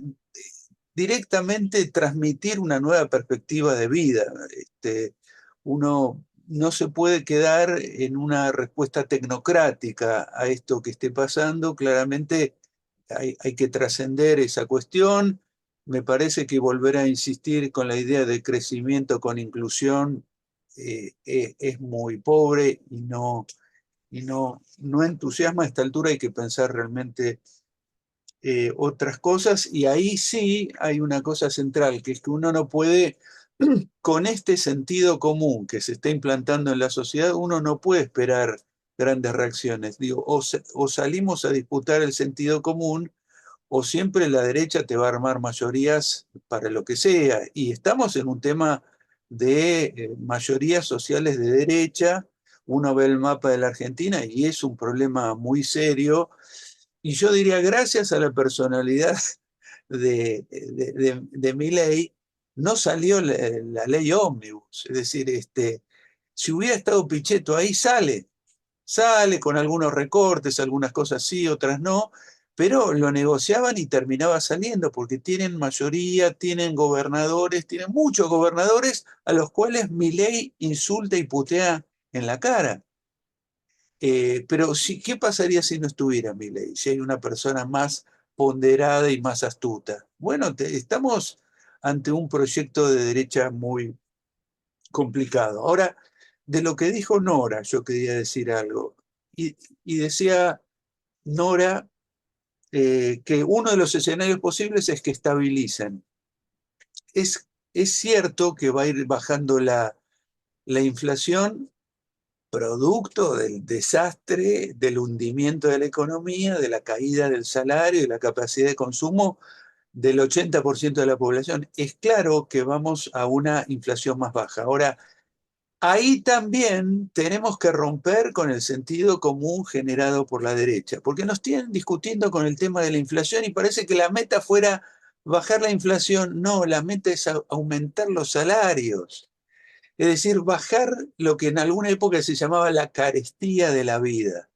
directamente transmitir una nueva perspectiva de vida. Uno no se puede quedar en una respuesta tecnocrática a esto que esté pasando. Claramente hay que trascender esa cuestión. Me parece que volver a insistir con la idea de crecimiento con inclusión es muy pobre y no entusiasma. A esta altura hay que pensar realmente otras cosas, y ahí sí hay una cosa central, que es que uno no puede, con este sentido común que se está implantando en la sociedad, uno no puede esperar grandes reacciones. Digo, o salimos a disputar el sentido común, o siempre la derecha te va a armar mayorías para lo que sea. Y estamos en un tema de mayorías sociales de derecha. Uno ve el mapa de la Argentina y es un problema muy serio. Y yo diría, gracias a la personalidad de Milei, no salió la ley ómnibus. Es decir, si hubiera estado Pichetto ahí, sale con algunos recortes, algunas cosas sí, otras no, pero lo negociaban y terminaba saliendo, porque tienen mayoría, tienen gobernadores, tienen muchos gobernadores a los cuales Milei insulta y putea en la cara. Pero sí, ¿qué pasaría si no estuviera Milei? Si hay una persona más ponderada y más astuta. Bueno, estamos ante un proyecto de derecha muy complicado. Ahora, de lo que dijo Nora, yo quería decir algo. Y decía Nora que uno de los escenarios posibles es que estabilicen. Es cierto que va a ir bajando la inflación, producto del desastre, del hundimiento de la economía, de la caída del salario y la capacidad de consumo del 80% de la población. Es claro que vamos a una inflación más baja. Ahora, ahí también tenemos que romper con el sentido común generado por la derecha, porque nos tienen discutiendo con el tema de la inflación y parece que la meta fuera bajar la inflación. No, la meta es aumentar los salarios. Es decir, bajar lo que en alguna época se llamaba la carestía de la vida.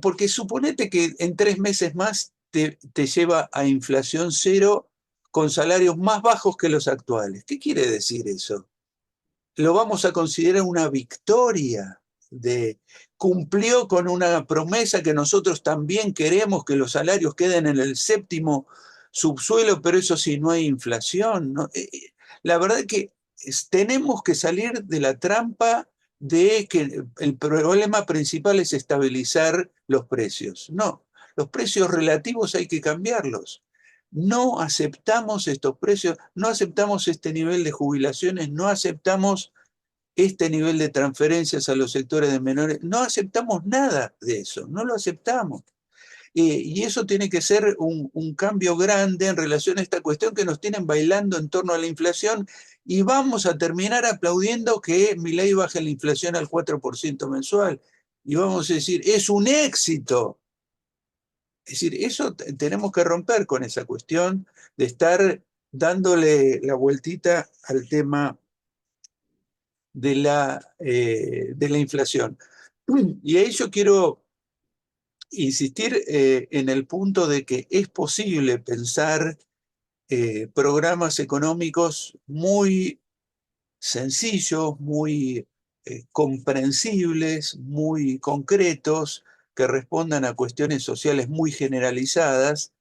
Porque suponete que en 3 meses más te lleva a inflación cero con salarios más bajos que los actuales. ¿Qué quiere decir eso? Lo vamos a considerar una victoria. Cumplió con una promesa que nosotros también queremos, que los salarios queden en el séptimo subsuelo, pero eso sí, no hay inflación, ¿no? La verdad que tenemos que salir de la trampa de que el problema principal es estabilizar los precios. No, los precios relativos hay que cambiarlos. No aceptamos estos precios, no aceptamos este nivel de jubilaciones, no aceptamos este nivel de transferencias a los sectores de menores, no aceptamos nada de eso, no lo aceptamos. Y eso tiene que ser un cambio grande en relación a esta cuestión que nos tienen bailando en torno a la inflación, y vamos a terminar aplaudiendo que Milei baje la inflación al 4% mensual. Y vamos a decir, es un éxito. Es decir, eso tenemos que romper con esa cuestión de estar dándole la vueltita al tema de la inflación. Y ahí yo quiero insistir en el punto de que es posible pensar programas económicos muy sencillos, muy comprensibles, muy concretos, que respondan a cuestiones sociales muy generalizadas.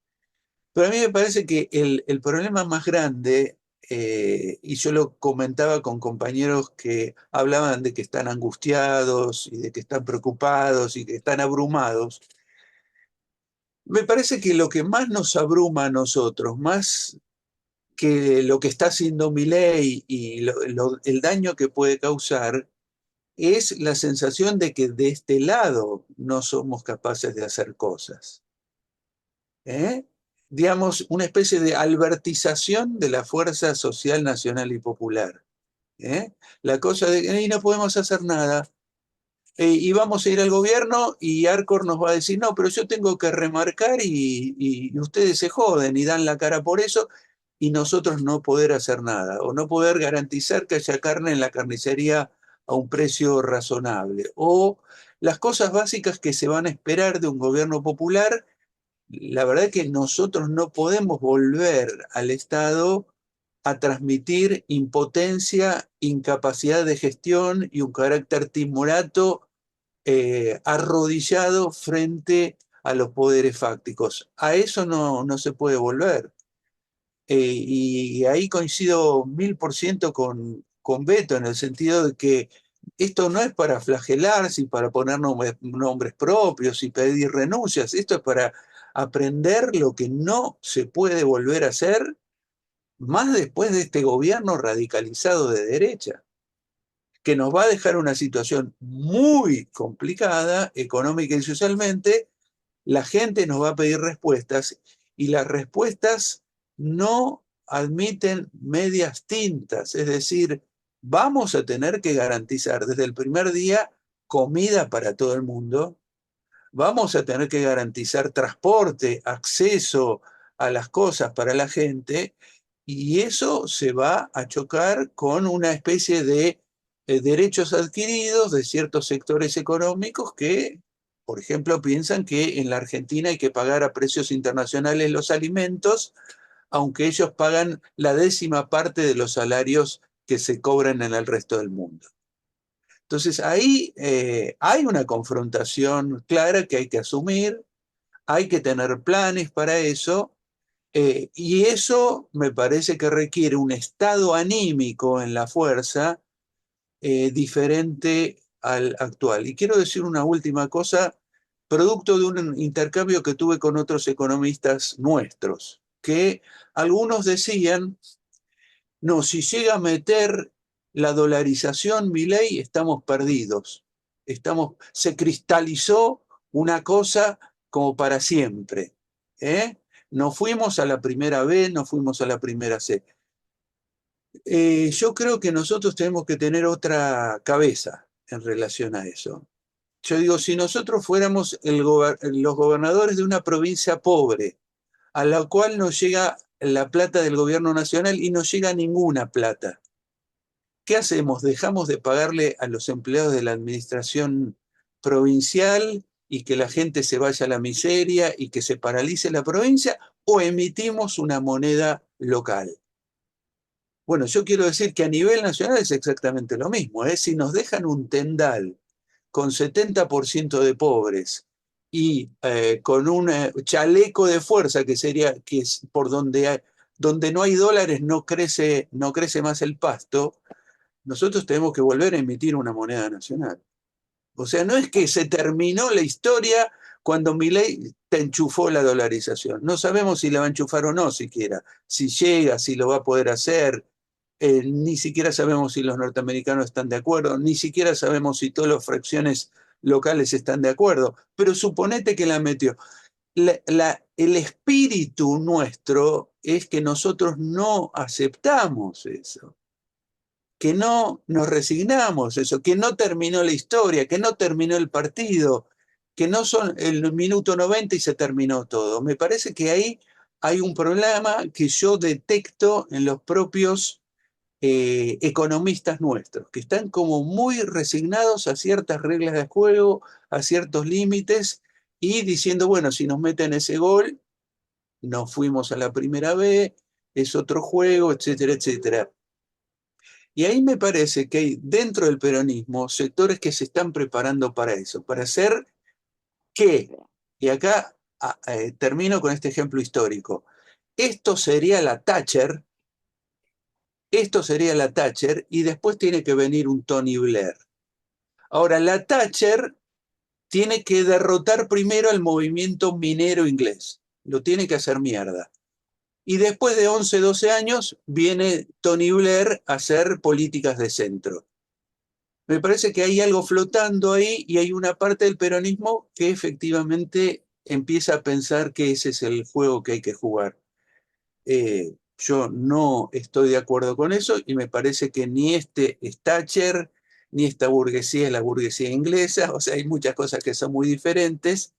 Pero a mí me parece que el problema más grande y yo lo comentaba con compañeros que hablaban de que están angustiados y de que están preocupados y que están abrumados. Me parece que lo que más nos abruma a nosotros, más que lo que está haciendo Milei y el daño que puede causar, es la sensación de que de este lado no somos capaces de hacer cosas. Digamos, una especie de albertización de la fuerza social nacional y popular. La cosa de que no podemos hacer nada. Y vamos a ir al gobierno y Arcor nos va a decir, no, pero yo tengo que remarcar y ustedes se joden y dan la cara por eso y nosotros no poder hacer nada o no poder garantizar que haya carne en la carnicería a un precio razonable. O las cosas básicas que se van a esperar de un gobierno popular, la verdad es que nosotros no podemos volver al Estado a transmitir impotencia, incapacidad de gestión y un carácter timorato arrodillado frente a los poderes fácticos. A eso no se puede volver. Y ahí coincido 1000% con Beto, en el sentido de que esto no es para flagelarse y para poner nombres propios y pedir renuncias, esto es para aprender lo que no se puede volver a hacer, más después de este gobierno radicalizado de derecha, que nos va a dejar una situación muy complicada económica y socialmente. La gente nos va a pedir respuestas y las respuestas no admiten medias tintas, es decir, vamos a tener que garantizar desde el primer día comida para todo el mundo, vamos a tener que garantizar transporte, acceso a las cosas para la gente, y eso se va a chocar con una especie de derechos adquiridos de ciertos sectores económicos que, por ejemplo, piensan que en la Argentina hay que pagar a precios internacionales los alimentos, aunque ellos pagan la 10ª parte de los salarios que se cobran en el resto del mundo. Entonces ahí hay una confrontación clara que hay que asumir, hay que tener planes para eso, y eso me parece que requiere un estado anímico en la fuerza diferente al actual. Y quiero decir una última cosa, producto de un intercambio que tuve con otros economistas nuestros, que algunos decían, no, si llega a meter la dolarización, Milei, estamos perdidos. Se cristalizó una cosa como para siempre. No fuimos a la primera B, no fuimos a la primera C. Yo creo que nosotros tenemos que tener otra cabeza en relación a eso. Yo digo, si nosotros fuéramos los gobernadores de una provincia pobre, a la cual no llega la plata del gobierno nacional y no llega ninguna plata, ¿qué hacemos? ¿Dejamos de pagarle a los empleados de la administración provincial y que la gente se vaya a la miseria y que se paralice la provincia? ¿O emitimos una moneda local? Bueno, yo quiero decir que a nivel nacional es exactamente lo mismo. Si nos dejan un tendal con 70% de pobres y con un chaleco de fuerza que sería que es por donde no hay dólares no crece más el pasto, nosotros tenemos que volver a emitir una moneda nacional. O sea, no es que se terminó la historia cuando Milei te enchufó la dolarización. No sabemos si la va a enchufar o no siquiera, si llega, si lo va a poder hacer. Ni siquiera sabemos si los norteamericanos están de acuerdo, ni siquiera sabemos si todas las fracciones locales están de acuerdo, pero suponete que la metió. El espíritu nuestro es que nosotros no aceptamos eso, que no nos resignamos eso, que no terminó la historia, que no terminó el partido, que no son el minuto 90 y se terminó todo. Me parece que ahí hay un problema que yo detecto en los propios economistas nuestros, que están como muy resignados a ciertas reglas de juego, a ciertos límites, y diciendo, bueno, si nos meten ese gol, nos fuimos a la primera B, es otro juego, etcétera, etcétera. Y ahí me parece que hay dentro del peronismo sectores que se están preparando para eso, para hacer que, y acá termino con este ejemplo histórico, esto sería la Thatcher esto sería la Thatcher, y después tiene que venir un Tony Blair. Ahora, la Thatcher tiene que derrotar primero al movimiento minero inglés, lo tiene que hacer mierda. Y después de 11, 12 años viene Tony Blair a hacer políticas de centro. Me parece que hay algo flotando ahí y hay una parte del peronismo que efectivamente empieza a pensar que ese es el juego que hay que jugar. Yo no estoy de acuerdo con eso y me parece que ni este es Thatcher, ni esta burguesía es la burguesía inglesa, o sea, hay muchas cosas que son muy diferentes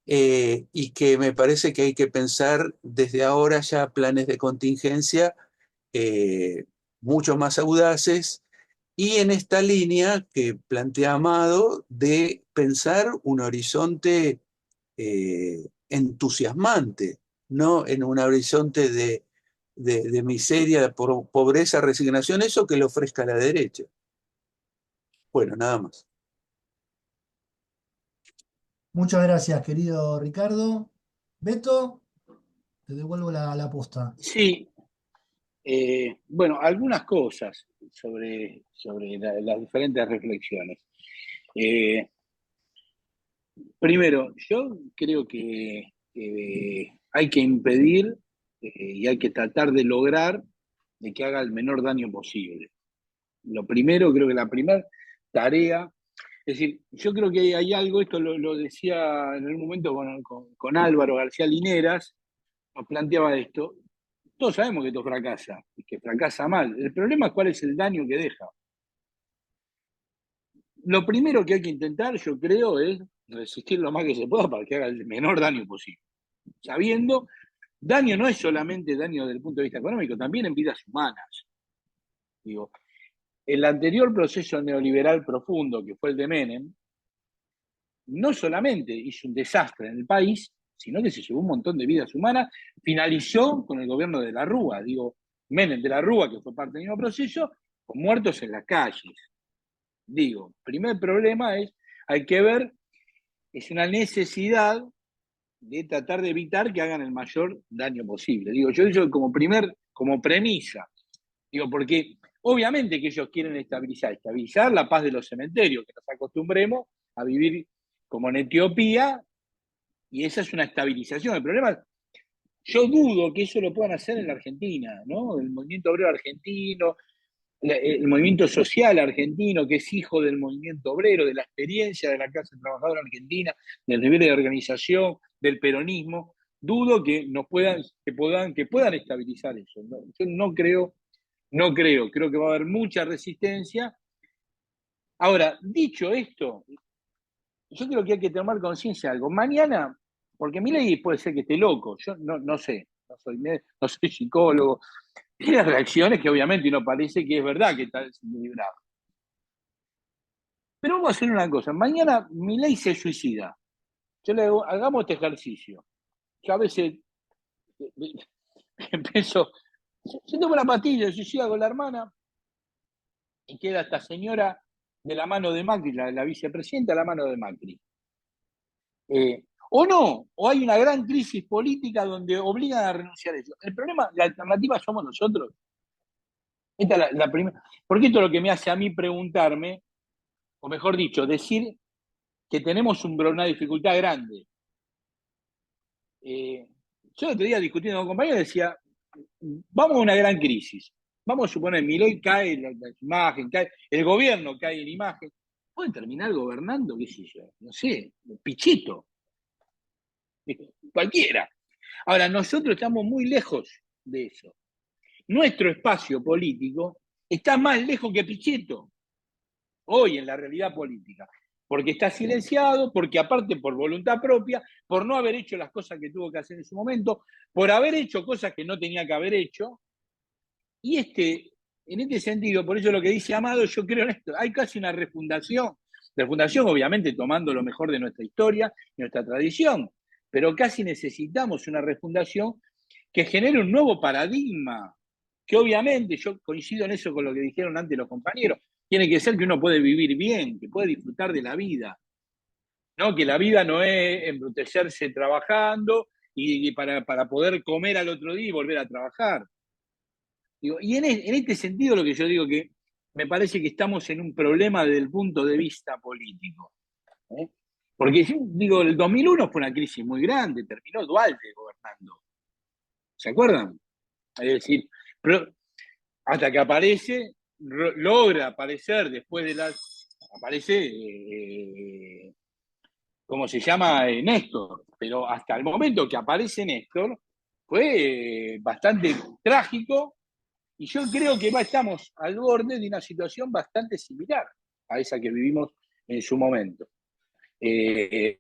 y que me parece que hay que pensar desde ahora ya planes de contingencia mucho más audaces y en esta línea que plantea Amado de pensar un horizonte entusiasmante, no en un horizonte de miseria, pobreza, resignación, eso que le ofrezca la derecha. Bueno, nada más. Muchas gracias, querido Ricardo. Beto, te devuelvo la posta. Sí, bueno, algunas cosas sobre las diferentes reflexiones. Primero, yo creo que hay que impedir y hay que tratar de lograr de que haga el menor daño posible. Lo primero, creo que la primera tarea, es decir, yo creo que hay algo, esto lo decía en algún momento con Álvaro García Lineras, nos planteaba esto. Todos sabemos que esto fracasa, y que fracasa mal. El problema es cuál es el daño que deja. Lo primero que hay que intentar, yo creo, es resistir lo más que se pueda para que haga el menor daño posible. Sabiendo, daño no es solamente daño desde el punto de vista económico, también en vidas humanas. Digo, el anterior proceso neoliberal profundo, que fue el de Menem, no solamente hizo un desastre en el país, sino que se llevó un montón de vidas humanas, finalizó con el gobierno de la Rúa, digo, Menem de la Rúa, que fue parte del mismo proceso, con muertos en las calles. Digo, primer problema es, hay que ver, es una necesidad de tratar de evitar que hagan el mayor daño posible. Digo, yo eso como premisa, digo, porque obviamente que ellos quieren estabilizar la paz de los cementerios, que nos acostumbremos a vivir como en Etiopía, y esa es una estabilización. El problema es, yo dudo que eso lo puedan hacer en la Argentina, ¿no? El movimiento obrero argentino, el movimiento social argentino, que es hijo del movimiento obrero, de la experiencia de la clase trabajadora argentina, del nivel de organización, del peronismo, dudo que puedan estabilizar eso. ¿No? Yo creo que va a haber mucha resistencia. Ahora, dicho esto, yo creo que hay que tomar conciencia de algo. Mañana, porque Milei puede ser que esté loco, yo no sé, no soy psicólogo, tiene reacciones que obviamente uno parece que es verdad que está desequilibrado. Pero vamos a hacer una cosa, mañana Milei se suicida. Yo le digo, hagamos este ejercicio. Yo a veces pienso, yo tengo la pastilla, suicida con la hermana, y queda esta señora de la mano de Macri, la vicepresidenta de la mano de Macri. O no, o hay una gran crisis política donde obligan a renunciar a eso. El problema, la alternativa somos nosotros. Esta es la primera. Porque esto es lo que me hace a mí preguntarme, o mejor dicho, decir que tenemos una dificultad grande. Yo el otro día discutiendo con compañeros decía, vamos a una gran crisis. Vamos a suponer, Milei cae la imagen, el gobierno cae en imagen. Pueden terminar gobernando, qué sé yo, no sé, Pichito. Cualquiera. Ahora, nosotros estamos muy lejos de eso. Nuestro espacio político está más lejos que Pichetto, hoy en la realidad política, porque está silenciado, porque aparte por voluntad propia, por no haber hecho las cosas que tuvo que hacer en su momento, por haber hecho cosas que no tenía que haber hecho, y en este sentido, por eso lo que dice Amado, yo creo en esto, hay casi una refundación obviamente tomando lo mejor de nuestra historia, nuestra tradición, pero casi necesitamos una refundación que genere un nuevo paradigma, que obviamente, yo coincido en eso con lo que dijeron antes los compañeros, tiene que ser que uno puede vivir bien, que puede disfrutar de la vida, ¿no? Que la vida no es embrutecerse trabajando y para poder comer al otro día y volver a trabajar. Digo, y en este sentido lo que yo digo que me parece que estamos en un problema desde el punto de vista político. ¿Eh? Porque digo, el 2001 fue una crisis muy grande, terminó Dualde gobernando. ¿Se acuerdan? Es decir, pero hasta que aparece, logra aparecer después de las. Aparece, ¿cómo se llama? Néstor. Pero hasta el momento que aparece Néstor, fue bastante trágico. Y yo creo que estamos al borde de una situación bastante similar a esa que vivimos en su momento. Y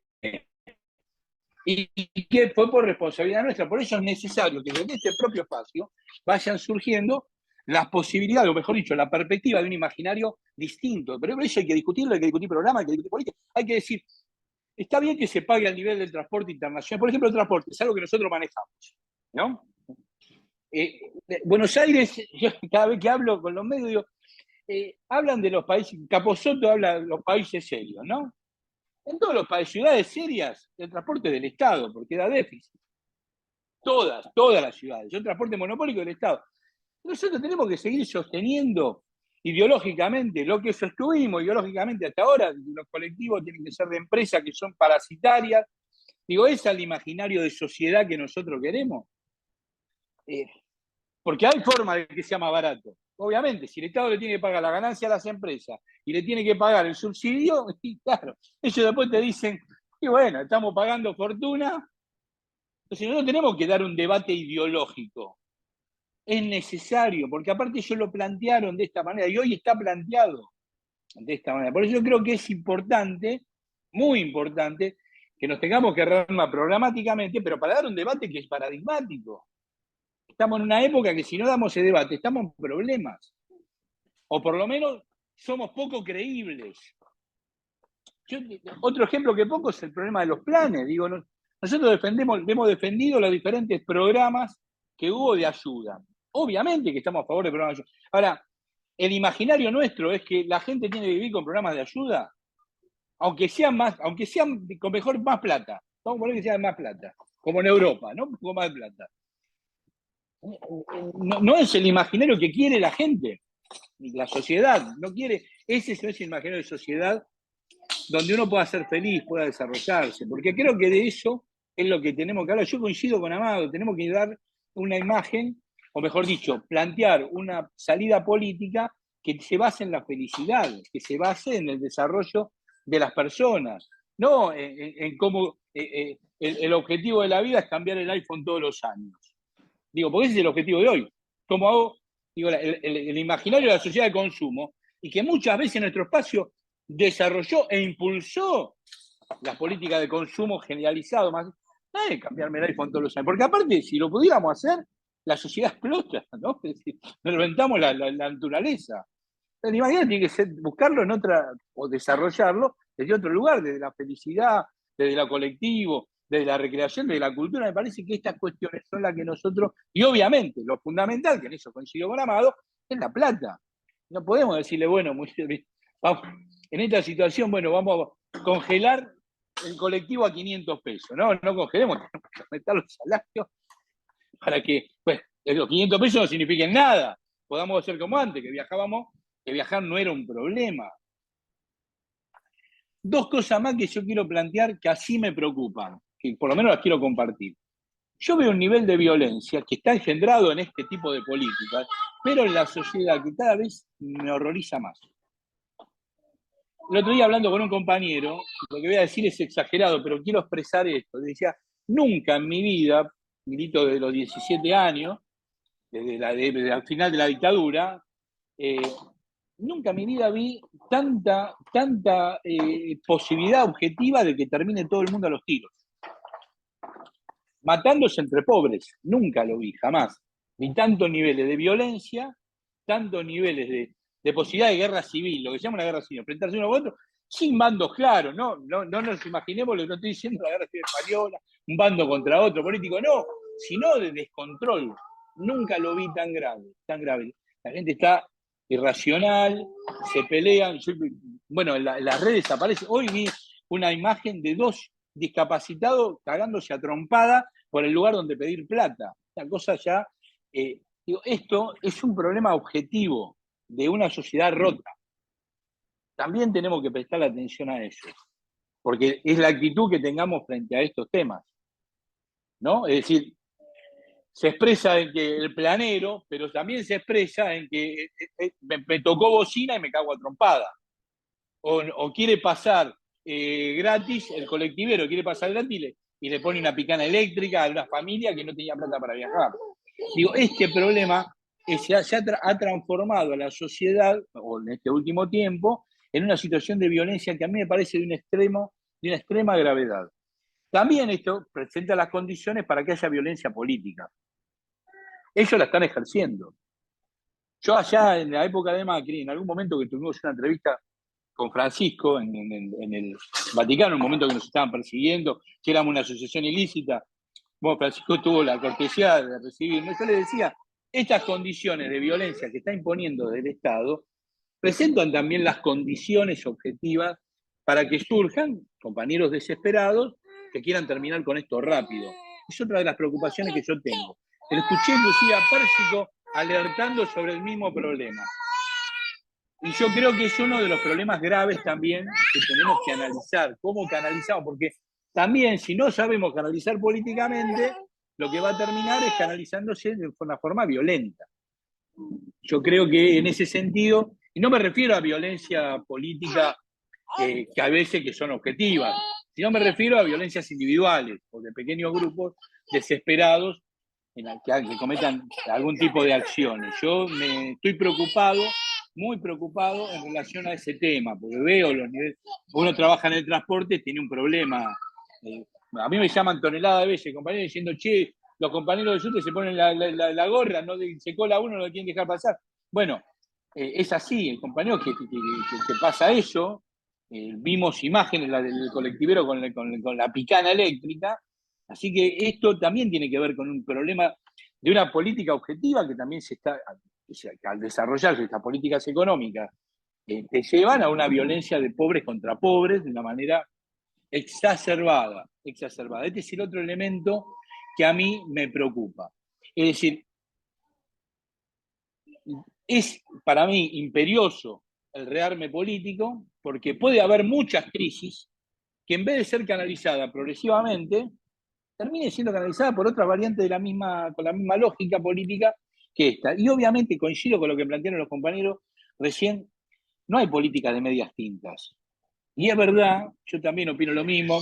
que fue por responsabilidad nuestra. Por eso es necesario que desde este propio espacio vayan surgiendo las posibilidades, o mejor dicho, la perspectiva de un imaginario distinto. Pero eso hay que discutirlo, hay que discutir programas, hay que discutir política. Hay que decir, está bien que se pague al nivel del transporte internacional. Por ejemplo, el transporte es algo que nosotros manejamos, ¿no? Buenos Aires, yo cada vez que hablo con los medios, digo, hablan de los países, Capozotto habla de los países serios, ¿no? En todos los países, ciudades serias, el transporte del Estado, porque da déficit. Todas las ciudades, son transporte monopólico del Estado. Nosotros tenemos que seguir sosteniendo ideológicamente lo que sostuvimos ideológicamente hasta ahora. Los colectivos tienen que ser de empresas que son parasitarias. Digo, ¿es el imaginario de sociedad que nosotros queremos? Porque hay forma de que sea más barato. Obviamente, si el Estado le tiene que pagar la ganancia a las empresas y le tiene que pagar el subsidio, y claro, ellos después te dicen, y bueno, estamos pagando fortuna. Entonces nosotros tenemos que dar un debate ideológico. Es necesario, porque aparte ellos lo plantearon de esta manera, y hoy está planteado de esta manera. Por eso yo creo que es importante, muy importante, que nos tengamos que rearmar programáticamente, pero para dar un debate que es paradigmático. Estamos en una época que si no damos ese debate, estamos en problemas. O por lo menos somos poco creíbles. Otro ejemplo que pongo es el problema de los planes. Digo, nosotros hemos defendido los diferentes programas que hubo de ayuda. Obviamente que estamos a favor de programas de ayuda. Ahora, el imaginario nuestro es que la gente tiene que vivir con programas de ayuda, aunque sean con más plata. Vamos a poner que sean más plata, como en Europa, ¿no? Un poco más de plata. No es el imaginario que quiere la gente, la sociedad, no quiere, ese no es el imaginario de sociedad donde uno pueda ser feliz, pueda desarrollarse, porque creo que de eso es lo que tenemos que hablar. Yo coincido con Amado, tenemos que dar una imagen, o mejor dicho, plantear una salida política que se base en la felicidad, que se base en el desarrollo de las personas, no en cómo el objetivo de la vida es cambiar el iPhone todos los años. Digo, porque ese es el objetivo de hoy. Como hago, digo, el imaginario de la sociedad de consumo, y que muchas veces nuestro espacio desarrolló e impulsó las políticas de consumo generalizado, más cambiarme el iPhone todos los años. Porque aparte, si lo pudiéramos hacer, la sociedad explota, ¿no? Es decir, nos reventamos la naturaleza. El imaginario tiene que ser buscarlo en otra, o desarrollarlo desde otro lugar, desde la felicidad, desde lo colectivo, desde la recreación, desde la cultura. Me parece que estas cuestiones son las que nosotros, y obviamente lo fundamental, que en eso coincido con Amado, es la plata. No podemos decirle, bueno, vamos, en esta situación, bueno, vamos a congelar el colectivo a 500 pesos. No congelemos, tenemos que aumentar los salarios para que pues, los 500 pesos no signifiquen nada. Podamos hacer como antes, que viajar no era un problema. Dos cosas más que yo quiero plantear que así me preocupan, que por lo menos las quiero compartir. Yo veo un nivel de violencia que está engendrado en este tipo de políticas, pero en la sociedad que cada vez me horroriza más. El otro día hablando con un compañero, lo que voy a decir es exagerado, pero quiero expresar esto. Decía, nunca en mi vida, milito de los 17 años, desde el final de la dictadura, nunca en mi vida vi tanta posibilidad objetiva de que termine todo el mundo a los tiros. Matándose entre pobres, nunca lo vi, jamás. Ni tantos niveles de violencia, tantos niveles de posibilidad de guerra civil, lo que se llama una guerra civil, enfrentarse uno con otro, sin bandos claros, no nos imaginemos lo que no estoy diciendo, la guerra civil española, un bando contra otro político, no, sino de descontrol. Nunca lo vi tan grave. La gente está irracional, se pelean. Bueno, en las redes aparece, hoy vi una imagen de 2 discapacitados cagándose a trompada por el lugar donde pedir plata. Una cosa ya Digo, esto es un problema objetivo de una sociedad rota. También tenemos que prestar atención a eso, porque es la actitud que tengamos frente a estos temas, ¿no? Es decir, se expresa en que el planero, pero también se expresa en que me tocó bocina y me cago a trompada. O quiere pasar gratis, el colectivero quiere pasar gratis y le pone una picana eléctrica a una familia que no tenía plata para viajar. Digo, este problema ha transformado a la sociedad, o en este último tiempo, en una situación de violencia que a mí me parece de una extrema gravedad. También esto presenta las condiciones para que haya violencia política. Ellos la están ejerciendo. Yo allá en la época de Macri, en algún momento que tuvimos una entrevista con Francisco en el Vaticano, un momento que nos estaban persiguiendo, que éramos una asociación ilícita, bueno, Francisco tuvo la cortesía de recibirnos. Yo le decía, estas condiciones de violencia que está imponiendo el Estado presentan también las condiciones objetivas para que surjan compañeros desesperados que quieran terminar con esto rápido. Es otra de las preocupaciones que yo tengo. Escuché inclusive a Pérsico alertando sobre el mismo problema. Y yo creo que es uno de los problemas graves también que tenemos que analizar. ¿Cómo canalizamos? Porque también, si no sabemos canalizar políticamente, lo que va a terminar es canalizándose de una forma violenta. Yo creo que en ese sentido, y no me refiero a violencia política que a veces que son objetivas, sino me refiero a violencias individuales o de pequeños grupos desesperados que cometan algún tipo de acciones. Yo me estoy preocupado, muy preocupado en relación a ese tema, porque veo los niveles. Uno trabaja en el transporte, tiene un problema. A mí me llaman toneladas de veces compañeros diciendo, che, los compañeros de SUTE se ponen la gorra, no se cola uno, no lo quieren dejar pasar. Bueno, es así, el compañero que pasa eso, vimos imágenes del colectivero con la picana eléctrica, así que esto también tiene que ver con un problema de una política objetiva que también al desarrollarse estas políticas económicas, te llevan a una violencia de pobres contra pobres de una manera exacerbada. Este es el otro elemento que a mí me preocupa. Es decir, es para mí imperioso el rearme político porque puede haber muchas crisis que en vez de ser canalizada progresivamente, termine siendo canalizada por otra variante con la misma lógica política que esta. Y obviamente coincido con lo que plantearon los compañeros recién, no hay política de medias tintas. Y es verdad, yo también opino lo mismo,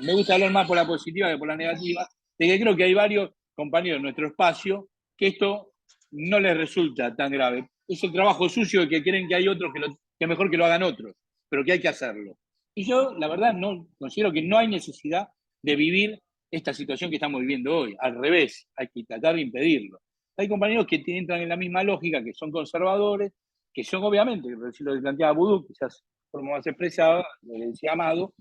me gusta hablar más por la positiva que por la negativa, de que creo que hay varios compañeros en nuestro espacio que esto no les resulta tan grave. Es el trabajo sucio de que creen que hay otros que mejor que lo hagan otros, pero que hay que hacerlo. Y yo, la verdad, no considero que no hay necesidad de vivir esta situación que estamos viviendo hoy. Al revés, hay que tratar de impedirlo. Hay compañeros que entran en la misma lógica, que son conservadores, que son obviamente, lo que planteaba Boudou, quizás como más expresado, lo que decía Amado,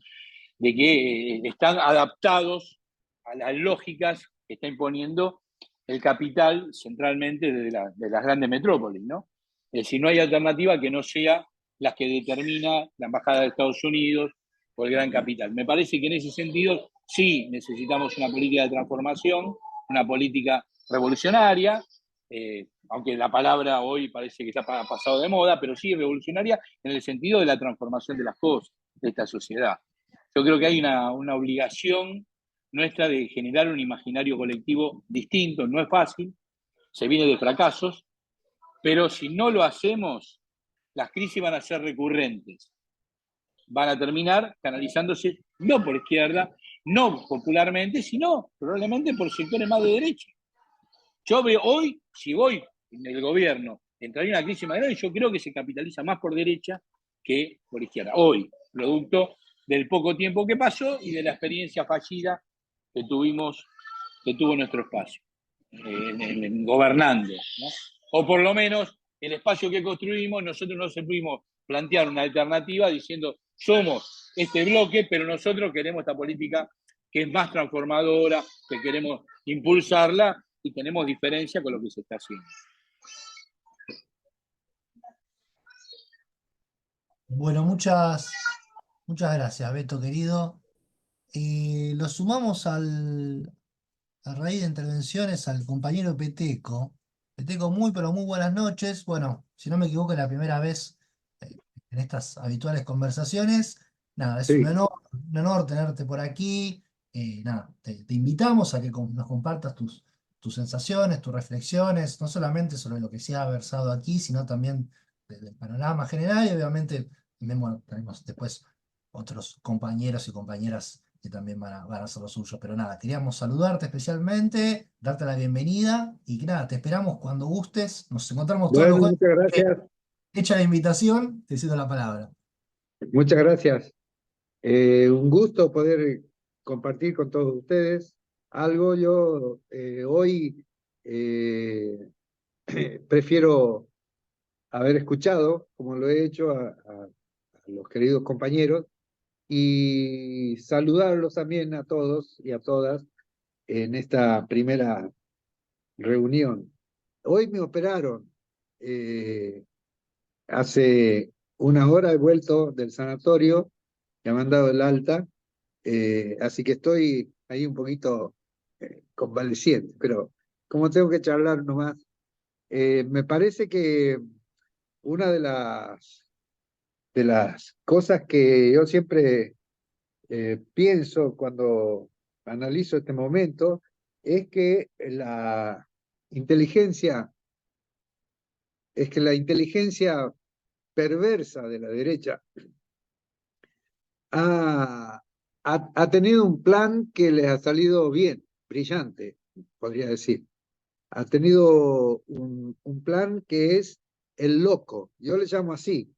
de que están adaptados a las lógicas que está imponiendo el capital centralmente de las grandes metrópolis, ¿no? Es decir, no hay alternativa que no sea las que determina la Embajada de Estados Unidos o el gran capital. Me parece que en ese sentido sí necesitamos una política de transformación, una política revolucionaria, aunque la palabra hoy parece que está pasado de moda, pero sí revolucionaria en el sentido de la transformación de las cosas, de esta sociedad. Yo creo que hay una obligación nuestra de generar un imaginario colectivo distinto, no es fácil, se viene de fracasos, pero si no lo hacemos, las crisis van a ser recurrentes, van a terminar canalizándose no por izquierda, no popularmente, sino probablemente por sectores más de derecha. Yo veo hoy, si voy en el gobierno, entraría una crisis más grande, yo creo que se capitaliza más por derecha que por izquierda. Hoy, producto del poco tiempo que pasó y de la experiencia fallida que tuvo nuestro espacio, gobernando, ¿no? O por lo menos el espacio que construimos, nosotros no se pudimos plantear una alternativa diciendo somos este bloque, pero nosotros queremos esta política que es más transformadora, que queremos impulsarla y tenemos diferencia con lo que se está haciendo. Bueno, muchas gracias, Beto, querido. Lo sumamos a raíz de intervenciones al compañero Peteco, te tengo muy, pero muy buenas noches. Bueno, si no me equivoco, es la primera vez en estas habituales conversaciones. Nada, es Sí, un honor tenerte por aquí. Nada, te invitamos a que nos compartas tus sensaciones, tus reflexiones, no solamente sobre lo que se ha versado aquí, sino también del panorama general. Y obviamente también, bueno, tenemos después otros compañeros y compañeras que también van a hacer lo suyo. Pero nada, queríamos saludarte especialmente, darte la bienvenida y que nada, te esperamos cuando gustes. Nos encontramos todos los bueno, jueves. muchas gracias. Hecha la invitación, te cedo la palabra. Muchas gracias. Un gusto poder compartir con todos ustedes algo. Yo hoy prefiero haber escuchado, como lo he hecho, a los queridos compañeros y saludarlos también a todos y a todas en esta primera reunión. Hoy me operaron. Hace una hora he vuelto del sanatorio, ya me han dado el alta, así que estoy ahí un poquito convaleciente, pero como tengo que charlar nomás, me parece que una de las cosas que yo siempre pienso cuando analizo este momento es que inteligencia, es que la inteligencia perversa de la derecha ha tenido un plan que les ha salido bien, brillante, podría decir. Ha tenido un plan que es el loco, yo le llamo así.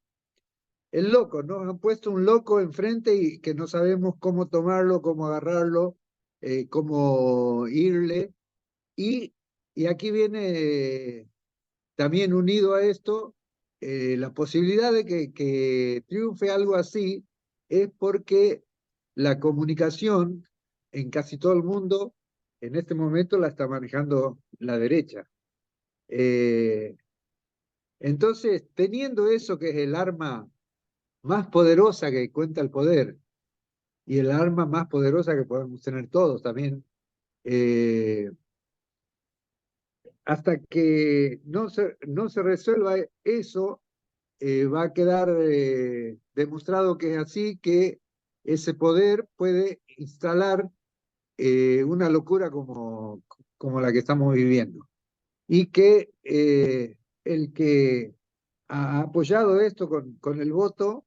El loco, nos han puesto un loco enfrente y que no sabemos cómo tomarlo, cómo agarrarlo, cómo irle. Y, y aquí viene también unido a esto la posibilidad de que triunfe algo así es porque la comunicación en casi todo el mundo en este momento la está manejando la derecha. Eh, entonces, teniendo eso que es el arma más poderosa que cuenta el poder y el arma más poderosa que podemos tener todos también, eh, hasta que no se resuelva eso, va a quedar demostrado que es así, que ese poder puede instalar una locura como la que estamos viviendo. Y que el que ha apoyado esto con el voto,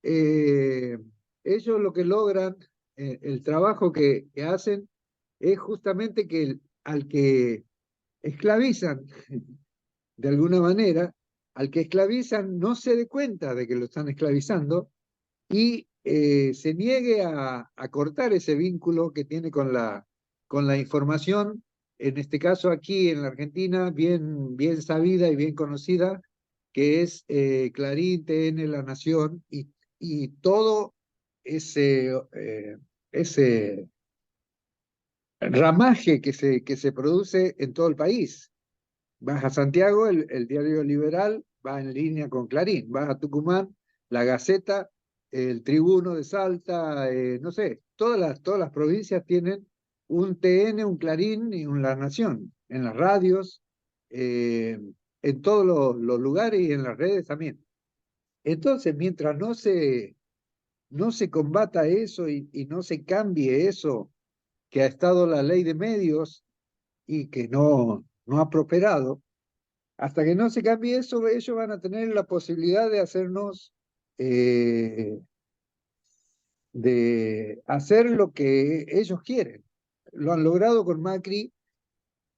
eh, ellos lo que logran, el trabajo que hacen, es justamente que al que esclavizan de alguna manera, al que esclavizan no se dé cuenta de que lo están esclavizando y se niegue a cortar ese vínculo que tiene con la información, en este caso aquí en la Argentina, bien sabida y bien conocida, que es Clarín, TN, La Nación, y todo ese ramaje que se produce en todo el país. Vas a Santiago, el diario Liberal va en línea con Clarín. Vas a Tucumán, La Gaceta, el Tribuno de Salta, no sé, todas las provincias tienen un TN, un Clarín y un La Nación, en las radios, en todos los lugares y en las redes también. Entonces, mientras no se combata eso y no se cambie eso que ha estado la ley de medios y que no ha prosperado, hasta que no se cambie eso, ellos van a tener la posibilidad de hacer lo que ellos quieren. Lo han logrado con Macri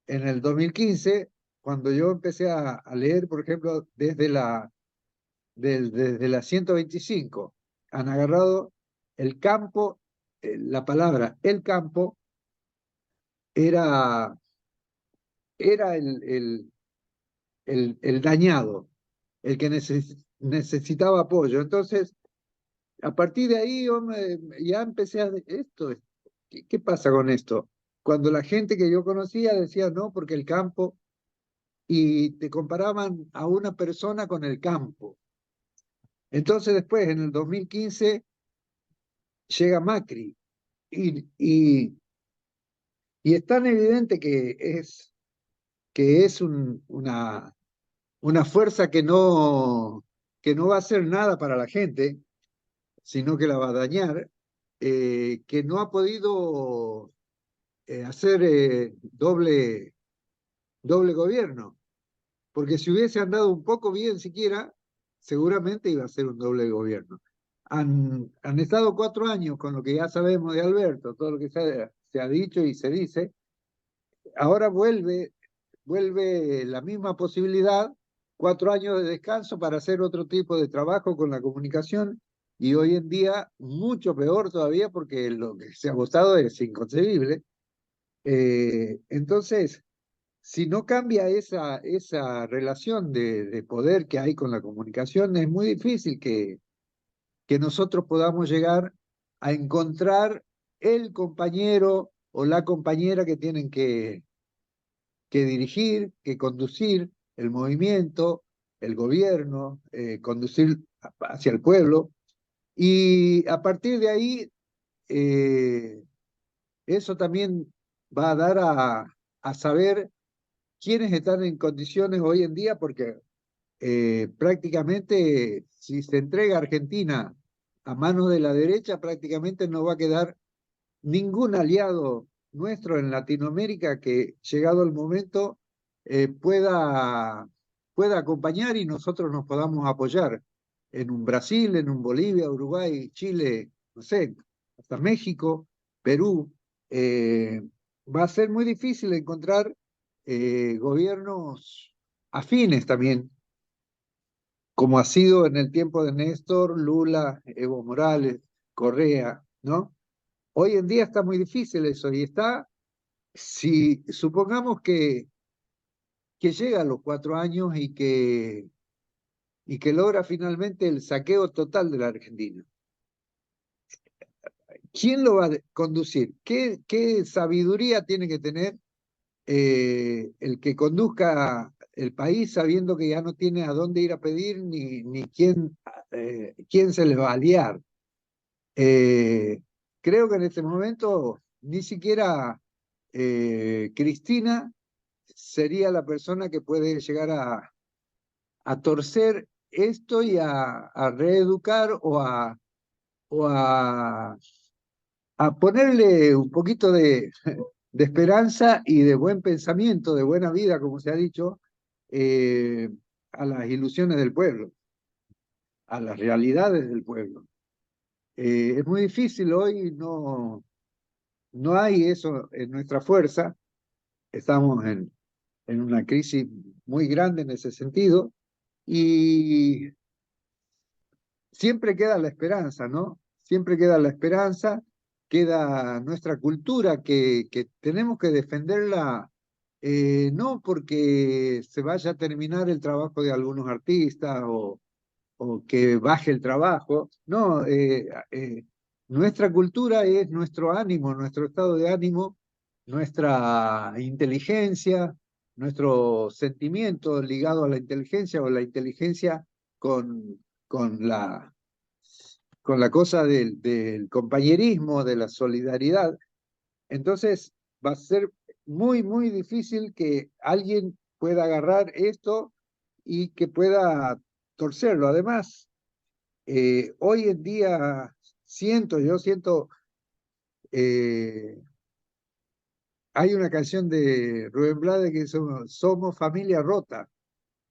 en el 2015, cuando yo empecé a leer, por ejemplo, desde la 125, han agarrado el campo, la palabra el campo era, era el dañado, el que necesitaba apoyo. Entonces, a partir de ahí ya empecé a esto. ¿Qué pasa con esto? Cuando la gente que yo conocía decía no, porque el campo, y te comparaban a una persona con el campo. Entonces después, en el 2015, llega Macri y, y, y es tan evidente que es una fuerza que no va a hacer nada para la gente, sino que la va a dañar, que no ha podido hacer doble gobierno, porque si hubiese andado un poco bien siquiera, seguramente iba a ser un doble gobierno. Han estado 4 años con lo que ya sabemos de Alberto, todo lo que se ha dicho y se dice. Ahora vuelve la misma posibilidad, 4 años de descanso para hacer otro tipo de trabajo con la comunicación, y hoy en día mucho peor todavía porque lo que se ha votado es inconcebible. Entonces, si no cambia esa relación de poder que hay con la comunicación, es muy difícil que nosotros podamos llegar a encontrar el compañero o la compañera que tienen que dirigir, que conducir el movimiento, el gobierno, conducir hacia el pueblo. Y a partir de ahí, eso también va a dar a saber quiénes están en condiciones hoy en día, porque prácticamente si se entrega Argentina a manos de la derecha, prácticamente no va a quedar ningún aliado nuestro en Latinoamérica que, llegado el momento, pueda acompañar y nosotros nos podamos apoyar en un Brasil, en un Bolivia, Uruguay, Chile, no sé, hasta México, Perú. Va a ser muy difícil encontrar gobiernos afines también, como ha sido en el tiempo de Néstor, Lula, Evo Morales, Correa, ¿no? Hoy en día está muy difícil eso, y si supongamos que llega a los 4 años y que logra finalmente el saqueo total de la Argentina. ¿Quién lo va a conducir? ¿Qué sabiduría tiene que tener el que conduzca el país sabiendo que ya no tiene a dónde ir a pedir ni quién se le va a aliar? Creo que en este momento ni siquiera Cristina sería la persona que puede llegar a torcer esto y a reeducar o a ponerle un poquito de esperanza y de buen pensamiento, de buena vida, como se ha dicho, a las ilusiones del pueblo, a las realidades del pueblo. Es muy difícil hoy, no hay eso en nuestra fuerza, estamos en una crisis muy grande en ese sentido, y siempre queda la esperanza, ¿no? Siempre queda la esperanza, queda nuestra cultura que tenemos que defenderla, no porque se vaya a terminar el trabajo de algunos artistas o que baje el trabajo, no, nuestra cultura es nuestro ánimo, nuestro estado de ánimo, nuestra inteligencia, nuestro sentimiento ligado a la inteligencia o la inteligencia con, con la, con la cosa del compañerismo, de la solidaridad. Entonces va a ser muy, muy difícil que alguien pueda agarrar esto y que pueda torcerlo. Además, hoy en día yo siento, hay una canción de Rubén Blades que somos familia rota.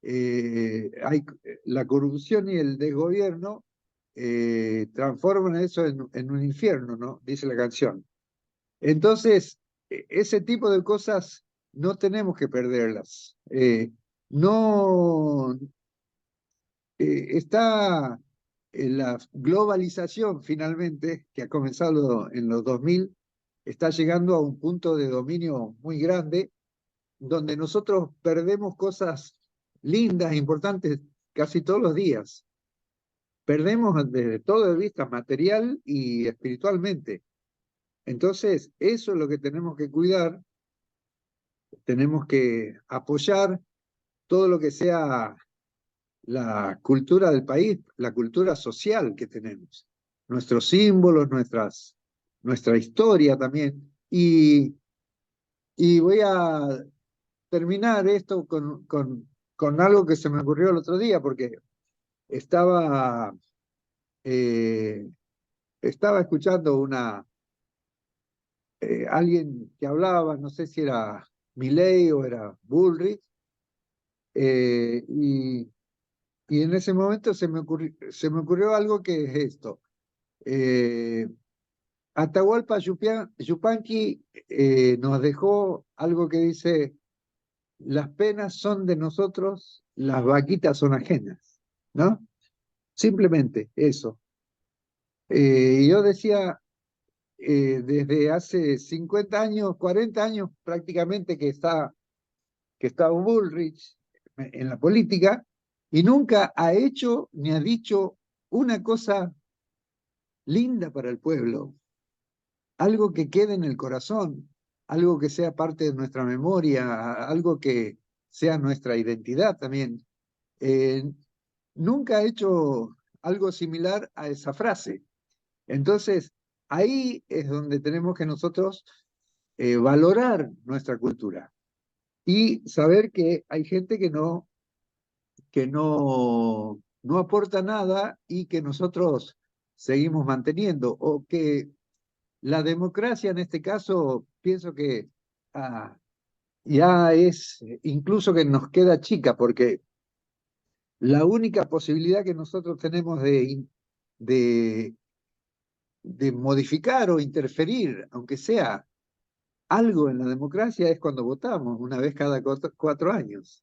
La corrupción y el desgobierno transforman eso en un infierno, ¿no? Dice la canción. Entonces, ese tipo de cosas no tenemos que perderlas. No está la globalización finalmente, que ha comenzado en los 2000, está llegando a un punto de dominio muy grande, donde nosotros perdemos cosas lindas, importantes, casi todos los días. Perdemos desde todo de vista material y espiritualmente. Entonces, eso es lo que tenemos que cuidar, tenemos que apoyar todo lo que sea la cultura del país, la cultura social que tenemos, nuestros símbolos, nuestra historia también. Y voy a terminar esto con algo que se me ocurrió el otro día, porque estaba, estaba escuchando alguien que hablaba, no sé si era Milei o era Bullrich, y en ese momento se me ocurrió algo que es esto. Atahualpa Yupanqui nos dejó algo que dice: las penas son de nosotros, las vaquitas son ajenas, ¿no? Simplemente eso. Yo decía, desde hace 50 años, 40 años prácticamente que está Bullrich en la política, y nunca ha hecho ni ha dicho una cosa linda para el pueblo, algo que quede en el corazón, algo que sea parte de nuestra memoria, algo que sea nuestra identidad también. Eh, Nunca ha hecho algo similar a esa frase. Entonces, ahí es donde tenemos que nosotros valorar nuestra cultura y saber que hay gente que no aporta nada y que nosotros seguimos manteniendo, o que la democracia en este caso pienso que ya es incluso que nos queda chica, porque la única posibilidad que nosotros tenemos de, de modificar o interferir, aunque sea algo en la democracia, es cuando votamos, una vez cada 4 años.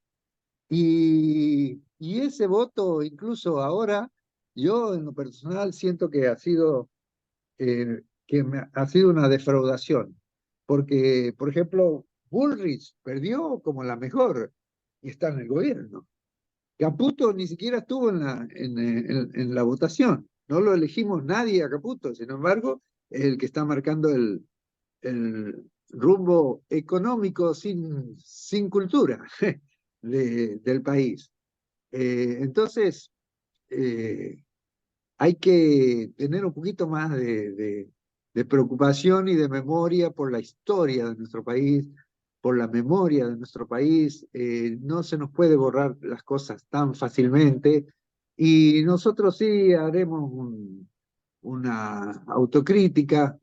Y ese voto, incluso ahora, yo en lo personal siento que ha sido una defraudación, porque, por ejemplo, Bullrich perdió como la mejor y está en el gobierno. Caputo ni siquiera estuvo en la votación, no lo elegimos nadie a Caputo, sin embargo, es el que está marcando el rumbo económico sin cultura del país. Entonces, eh, hay que tener un poquito más de preocupación y de memoria por la historia de nuestro país, por la memoria de nuestro país. No se nos puede borrar las cosas tan fácilmente, y nosotros sí haremos una autocrítica,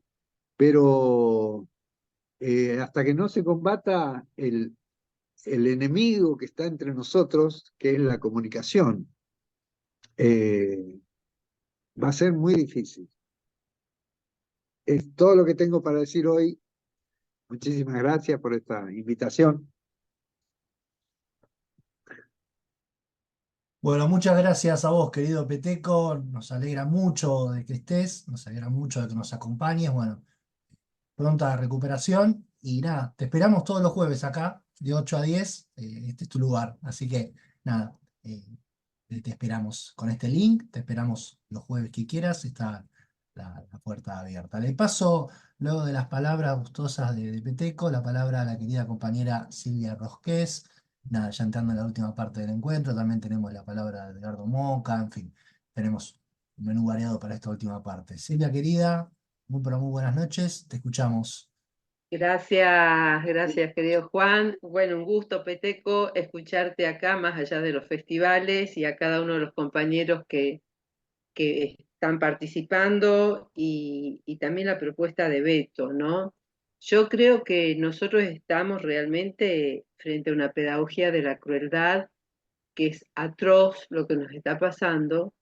pero hasta que no se combata el enemigo que está entre nosotros, que es la comunicación, eh, va a ser muy difícil. Es todo lo que tengo para decir hoy. Muchísimas gracias por esta invitación. Bueno, muchas gracias a vos, querido Peteco. Nos alegra mucho de que estés, nos alegra mucho de que nos acompañes. Bueno, pronta recuperación y nada, te esperamos todos los jueves acá, de 8 a 10. Este es tu lugar. Así que nada, te esperamos con este link, te esperamos los jueves que quieras, está la puerta abierta. Le paso, luego de las palabras gustosas de Peteco, la palabra a la querida compañera Silvia Rosqués. Nada, ya entrando en la última parte del encuentro, también tenemos la palabra de Edgardo Moca, en fin, tenemos un menú variado para esta última parte. Silvia, querida, pero muy buenas noches, te escuchamos. Gracias, gracias, querido Juan. Bueno, un gusto, Peteco, escucharte acá, más allá de los festivales, y a cada uno de los compañeros que están participando, y también la propuesta de Beto, ¿no? Yo creo que nosotros estamos realmente frente a una pedagogía de la crueldad, que es atroz lo que nos está pasando,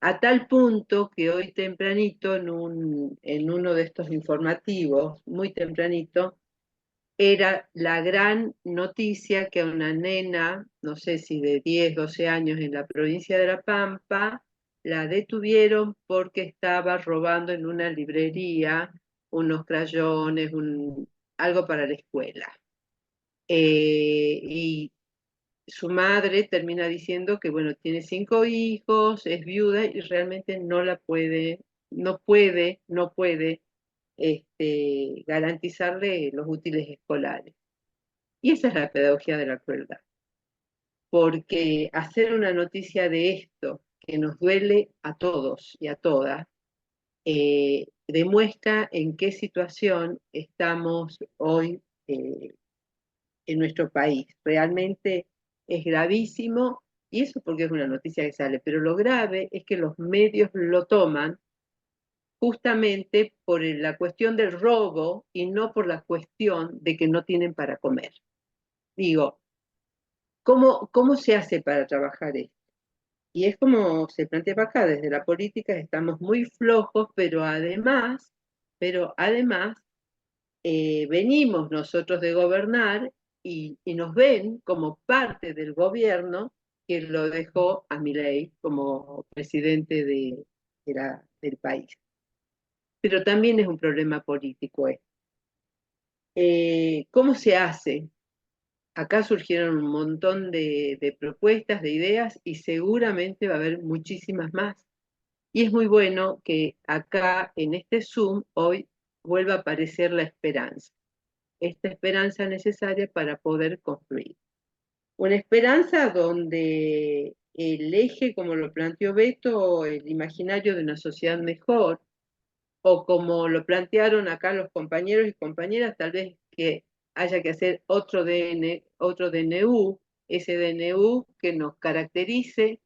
a tal punto que hoy tempranito, en uno de estos informativos, muy tempranito, era la gran noticia que a una nena, no sé si de 10, 12 años en la provincia de La Pampa, la detuvieron porque estaba robando en una librería unos crayones, algo para la escuela. Y su madre termina diciendo que, bueno, tiene 5 hijos, es viuda y realmente no puede garantizarle los útiles escolares. Y esa es la pedagogía de la crueldad, porque hacer una noticia de esto, que nos duele a todos y a todas, demuestra en qué situación estamos hoy en nuestro país. Realmente es gravísimo, y eso porque es una noticia que sale, pero lo grave es que los medios lo toman justamente por la cuestión del robo y no por la cuestión de que no tienen para comer. Digo, ¿cómo se hace para trabajar esto? Y es como se planteaba acá, desde la política estamos muy flojos, pero además venimos nosotros de gobernar y nos ven como parte del gobierno que lo dejó a Milei como presidente del país. Pero también es un problema político esto. ¿Cómo se hace? Acá surgieron un montón de propuestas, de ideas, y seguramente va a haber muchísimas más. Y es muy bueno que acá en este Zoom hoy vuelva a aparecer la esperanza. Esta esperanza necesaria para poder construir. Una esperanza donde el eje, como lo planteó Beto, el imaginario de una sociedad mejor, o como lo plantearon acá los compañeros y compañeras, tal vez que haya que hacer otro DNU, ese DNU que nos caracterice,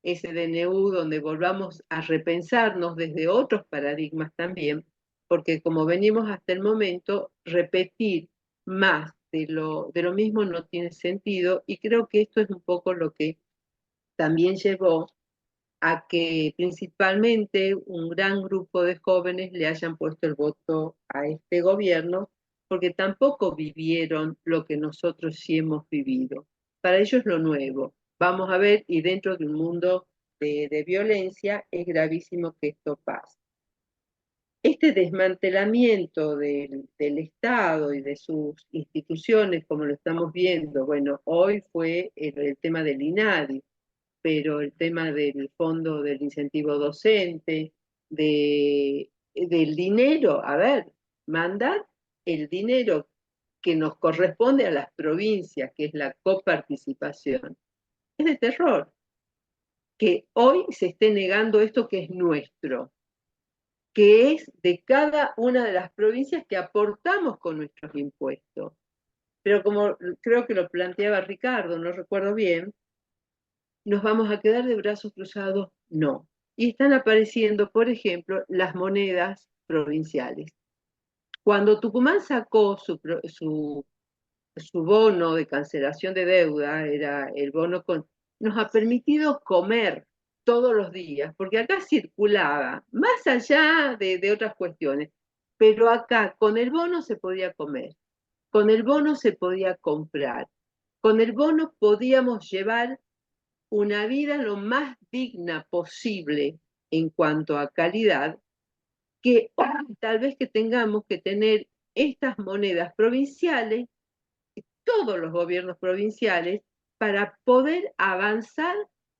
ese DNU donde volvamos a repensarnos desde otros paradigmas también, porque como venimos hasta el momento, repetir más de lo mismo no tiene sentido, y creo que esto es un poco lo que también llevó a que principalmente un gran grupo de jóvenes le hayan puesto el voto a este gobierno, porque tampoco vivieron lo que nosotros sí hemos vivido. Para ellos es lo nuevo. Vamos a ver, y dentro de un mundo de violencia es gravísimo que esto pase. Este desmantelamiento del Estado y de sus instituciones, como lo estamos viendo, bueno, hoy fue el tema del INADI, pero el tema del fondo del incentivo docente, del dinero, a ver, mandar el dinero que nos corresponde a las provincias, que es la coparticipación, es de terror. Que hoy se esté negando esto que es nuestro, que es de cada una de las provincias que aportamos con nuestros impuestos. Pero como creo que lo planteaba Ricardo, no recuerdo bien, ¿nos vamos a quedar de brazos cruzados? No. Y están apareciendo, por ejemplo, las monedas provinciales. Cuando Tucumán sacó su bono de cancelación de deuda, era el bono nos ha permitido comer todos los días, porque acá circulaba, más allá de otras cuestiones, pero acá con el bono se podía comer, con el bono se podía comprar, con el bono podíamos llevar una vida lo más digna posible en cuanto a calidad, que hoy tal vez que tengamos que tener estas monedas provinciales, todos los gobiernos provinciales, para poder avanzar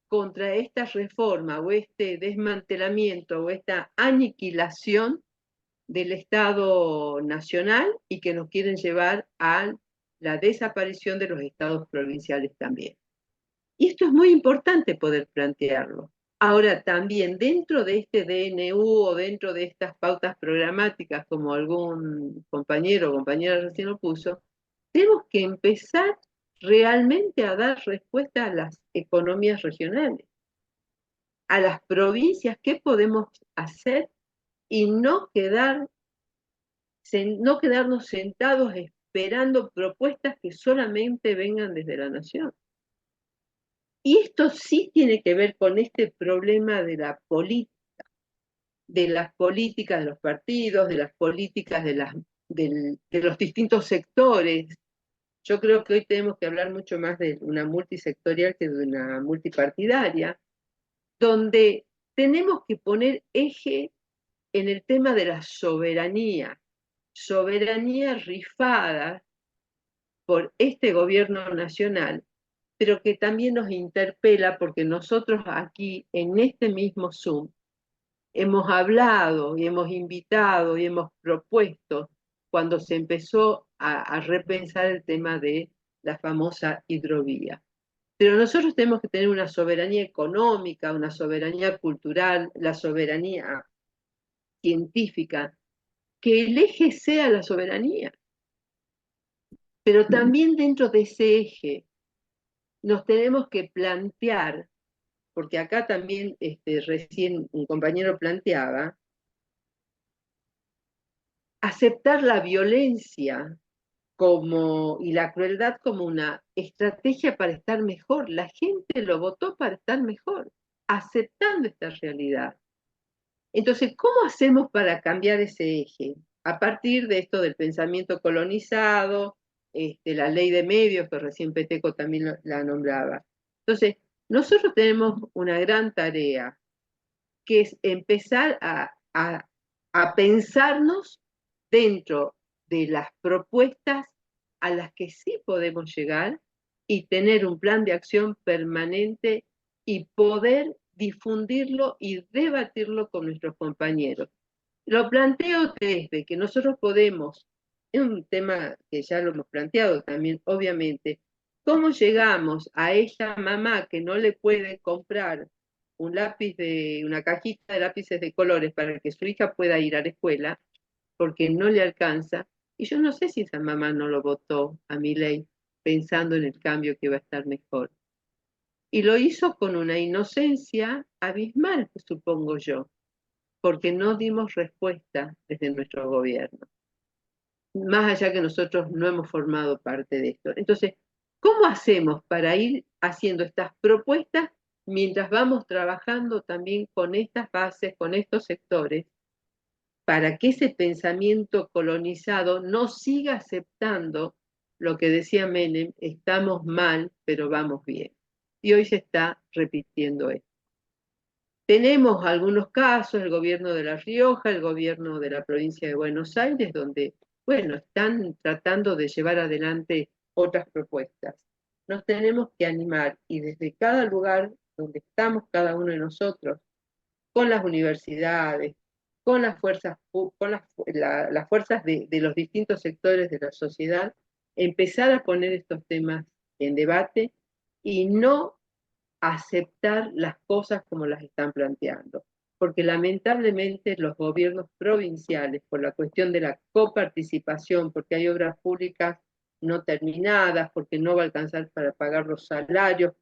contra esta reforma o este desmantelamiento o esta aniquilación del Estado nacional, y que nos quieren llevar a la desaparición de los estados provinciales también. Y esto es muy importante poder plantearlo. Ahora, también dentro de este DNU o dentro de estas pautas programáticas, como algún compañero o compañera recién lo puso, tenemos que empezar realmente a dar respuesta a las economías regionales, a las provincias, qué podemos hacer, y no quedarnos sentados esperando propuestas que solamente vengan desde la nación. Y esto sí tiene que ver con este problema de la política, de las políticas de los partidos, de las políticas de los distintos sectores. Yo creo que hoy tenemos que hablar mucho más de una multisectorial que de una multipartidaria, donde tenemos que poner eje en el tema de la soberanía rifada por este gobierno nacional, pero que también nos interpela porque nosotros aquí en este mismo Zoom hemos hablado y hemos invitado y hemos propuesto cuando se empezó a repensar el tema de la famosa hidrovía. Pero nosotros tenemos que tener una soberanía económica, una soberanía cultural, la soberanía científica, que el eje sea la soberanía. Pero también dentro de ese eje nos tenemos que plantear, porque acá también recién un compañero planteaba, aceptar la violencia y la crueldad como una estrategia para estar mejor. La gente lo votó para estar mejor, aceptando esta realidad. Entonces, ¿cómo hacemos para cambiar ese eje? A partir de esto del pensamiento colonizado, la ley de medios, que recién Peteco también la nombraba. Entonces, nosotros tenemos una gran tarea, que es empezar a pensarnos dentro de las propuestas a las que sí podemos llegar y tener un plan de acción permanente y poder difundirlo y debatirlo con nuestros compañeros. Lo planteo desde que nosotros podemos, es un tema que ya lo hemos planteado también, obviamente, cómo llegamos a esa mamá que no le puede comprar una cajita de lápices de colores para que su hija pueda ir a la escuela, porque no le alcanza. Y yo no sé si esa mamá no lo votó a Milei pensando en el cambio que va a estar mejor. Y lo hizo con una inocencia abismal, supongo yo, porque no dimos respuesta desde nuestro gobierno, más allá que nosotros no hemos formado parte de esto. Entonces, ¿cómo hacemos para ir haciendo estas propuestas mientras vamos trabajando también con estas bases, con estos sectores, para que ese pensamiento colonizado no siga aceptando lo que decía Menem, estamos mal, pero vamos bien? Y hoy se está repitiendo esto. Tenemos algunos casos, el gobierno de La Rioja, el gobierno de la provincia de Buenos Aires, donde, bueno, están tratando de llevar adelante otras propuestas. Nos tenemos que animar y desde cada lugar donde estamos cada uno de nosotros, con las universidades, con las fuerzas, las fuerzas de los distintos sectores de la sociedad, empezar a poner estos temas en debate y no aceptar las cosas como las están planteando. Porque lamentablemente los gobiernos provinciales, por la cuestión de la coparticipación, porque hay obras públicas no terminadas, porque no va a alcanzar para pagar los salarios,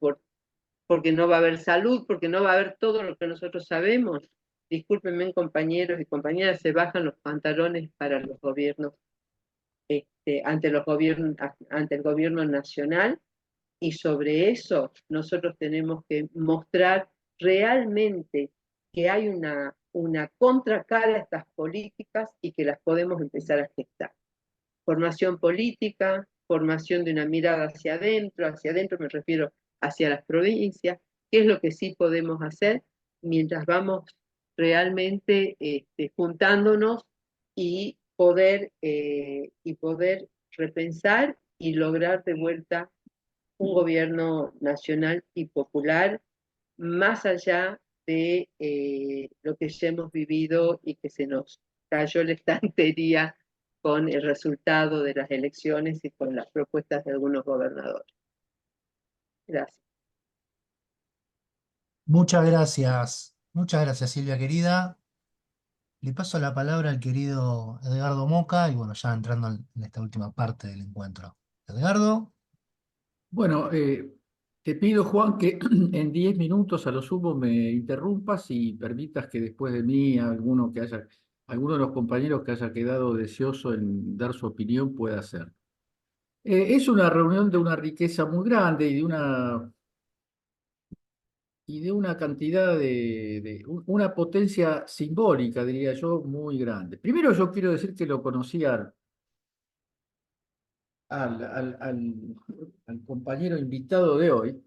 porque no va a haber salud, porque no va a haber todo lo que nosotros sabemos. Discúlpenme, compañeros y compañeras, se bajan los pantalones para los gobiernos, ante el gobierno nacional, y sobre eso nosotros tenemos que mostrar realmente que hay una contracara a estas políticas y que las podemos empezar a gestar. Formación política, formación de una mirada hacia adentro me refiero hacia las provincias, qué es lo que sí podemos hacer mientras vamos realmente juntándonos y poder repensar y lograr de vuelta un gobierno nacional y popular, más allá de lo que ya hemos vivido y que se nos cayó la estantería con el resultado de las elecciones y con las propuestas de algunos gobernadores. Gracias. muchas gracias Silvia querida. Le paso la palabra al querido Edgardo Moca y bueno, ya entrando en esta última parte del encuentro. Edgardo. Bueno, te pido, Juan, que en 10 minutos a lo sumo me interrumpas y permitas que después de mí alguno de los compañeros que haya quedado deseoso en dar su opinión pueda hacer. Es una reunión de una riqueza muy grande y de una cantidad una potencia simbólica, diría yo, muy grande. Primero yo quiero decir que lo conocí al compañero invitado de hoy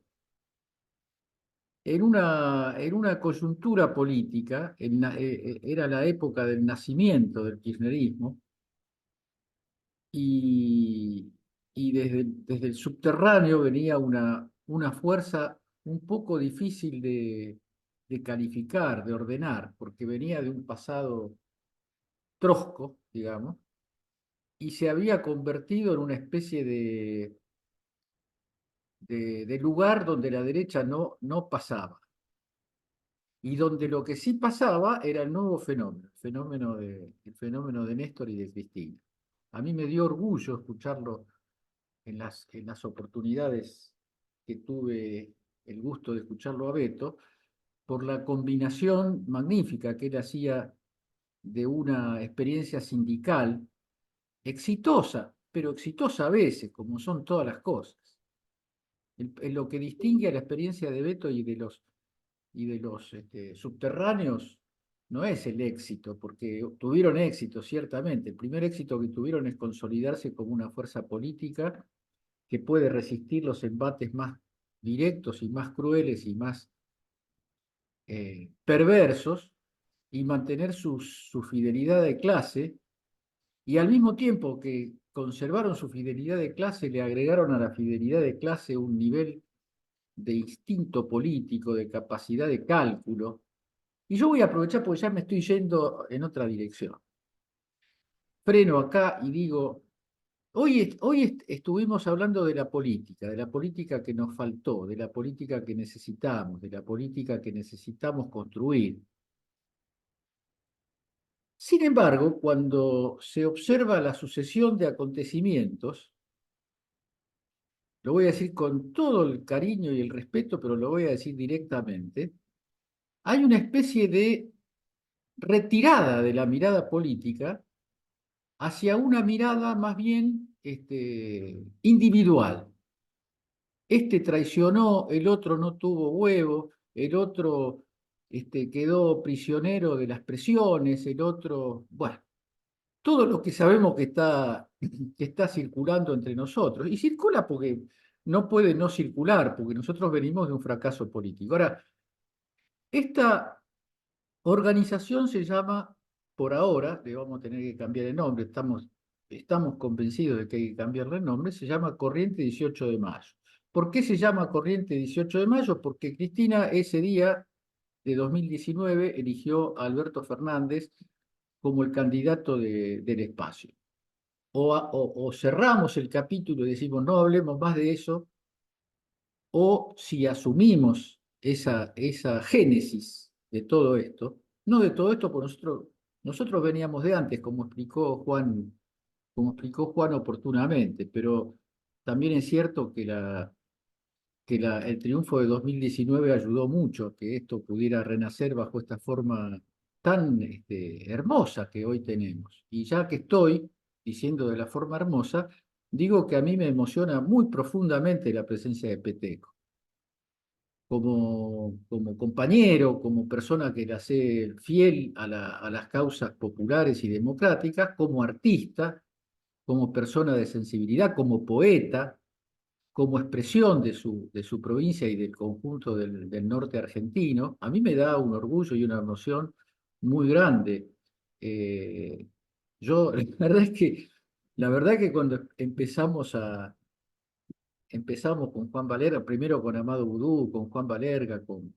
en una coyuntura política, era la época del nacimiento del kirchnerismo, y, y desde el subterráneo venía una fuerza un poco difícil de calificar, de ordenar, porque venía de un pasado trosco, digamos, y se había convertido en una especie de lugar donde la derecha no pasaba. Y donde lo que sí pasaba era el nuevo fenómeno, el fenómeno de Néstor y de Cristina. A mí me dio orgullo escucharlo en las oportunidades que tuve el gusto de escucharlo a Beto, por la combinación magnífica que él hacía de una experiencia sindical exitosa, pero exitosa a veces, como son todas las cosas. En lo que distingue a la experiencia de Beto y de los subterráneos no es el éxito, porque tuvieron éxito, ciertamente. El primer éxito que tuvieron es consolidarse como una fuerza política que puede resistir los embates más directos y más crueles y más perversos y mantener su fidelidad de clase, y al mismo tiempo que conservaron su fidelidad de clase, le agregaron a la fidelidad de clase un nivel de instinto político, de capacidad de cálculo. Y yo voy a aprovechar porque ya me estoy yendo en otra dirección. Freno acá y digo, hoy estuvimos hablando de la política que nos faltó, de la política que necesitamos, de la política que necesitamos construir. Sin embargo, cuando se observa la sucesión de acontecimientos, lo voy a decir con todo el cariño y el respeto, pero lo voy a decir directamente, hay una especie de retirada de la mirada política hacia una mirada más bien individual. Este traicionó, el otro no tuvo huevo, el otro quedó prisionero de las presiones, el otro, bueno, todo lo que sabemos que está circulando entre nosotros. Y circula porque no puede no circular, porque nosotros venimos de un fracaso político. Ahora, esta organización se llama, por ahora, le vamos a tener que cambiar el nombre, estamos convencidos de que hay que cambiarle el nombre, se llama Corriente 18 de Mayo. ¿Por qué se llama Corriente 18 de Mayo? Porque Cristina ese día de 2019 eligió a Alberto Fernández como el candidato del espacio. O cerramos el capítulo y decimos no hablemos más de eso, o si asumimos esa génesis de todo esto, no de todo esto, porque nosotros veníamos de antes, como explicó Juan oportunamente, pero también es cierto que el triunfo de 2019 ayudó mucho a que esto pudiera renacer bajo esta forma tan hermosa que hoy tenemos. Y ya que estoy diciendo de la forma hermosa, digo que a mí me emociona muy profundamente la presencia de Peteco. Como compañero, como persona que la hace fiel a las causas populares y democráticas, como artista, como persona de sensibilidad, como poeta, como expresión de su provincia y del conjunto del norte argentino, a mí me da un orgullo y una emoción muy grande. La verdad que cuando empezamos con Juan Valerga, primero con Amado Vudú, con Juan Valerga, con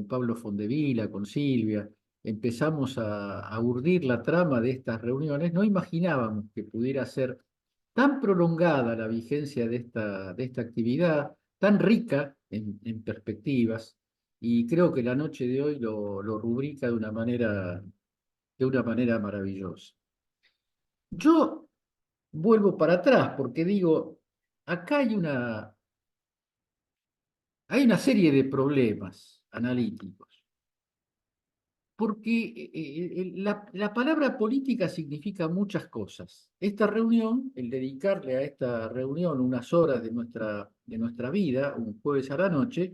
Pablo Fondevila, con Silvia, empezamos a urdir la trama de estas reuniones, no imaginábamos que pudiera ser tan prolongada la vigencia de esta actividad, tan rica en perspectivas, y creo que la noche de hoy lo rubrica de una manera maravillosa. Yo vuelvo para atrás porque digo, acá hay una serie de problemas analíticos, porque la palabra política significa muchas cosas. Esta reunión, el dedicarle a esta reunión unas horas de nuestra vida, un jueves a la noche,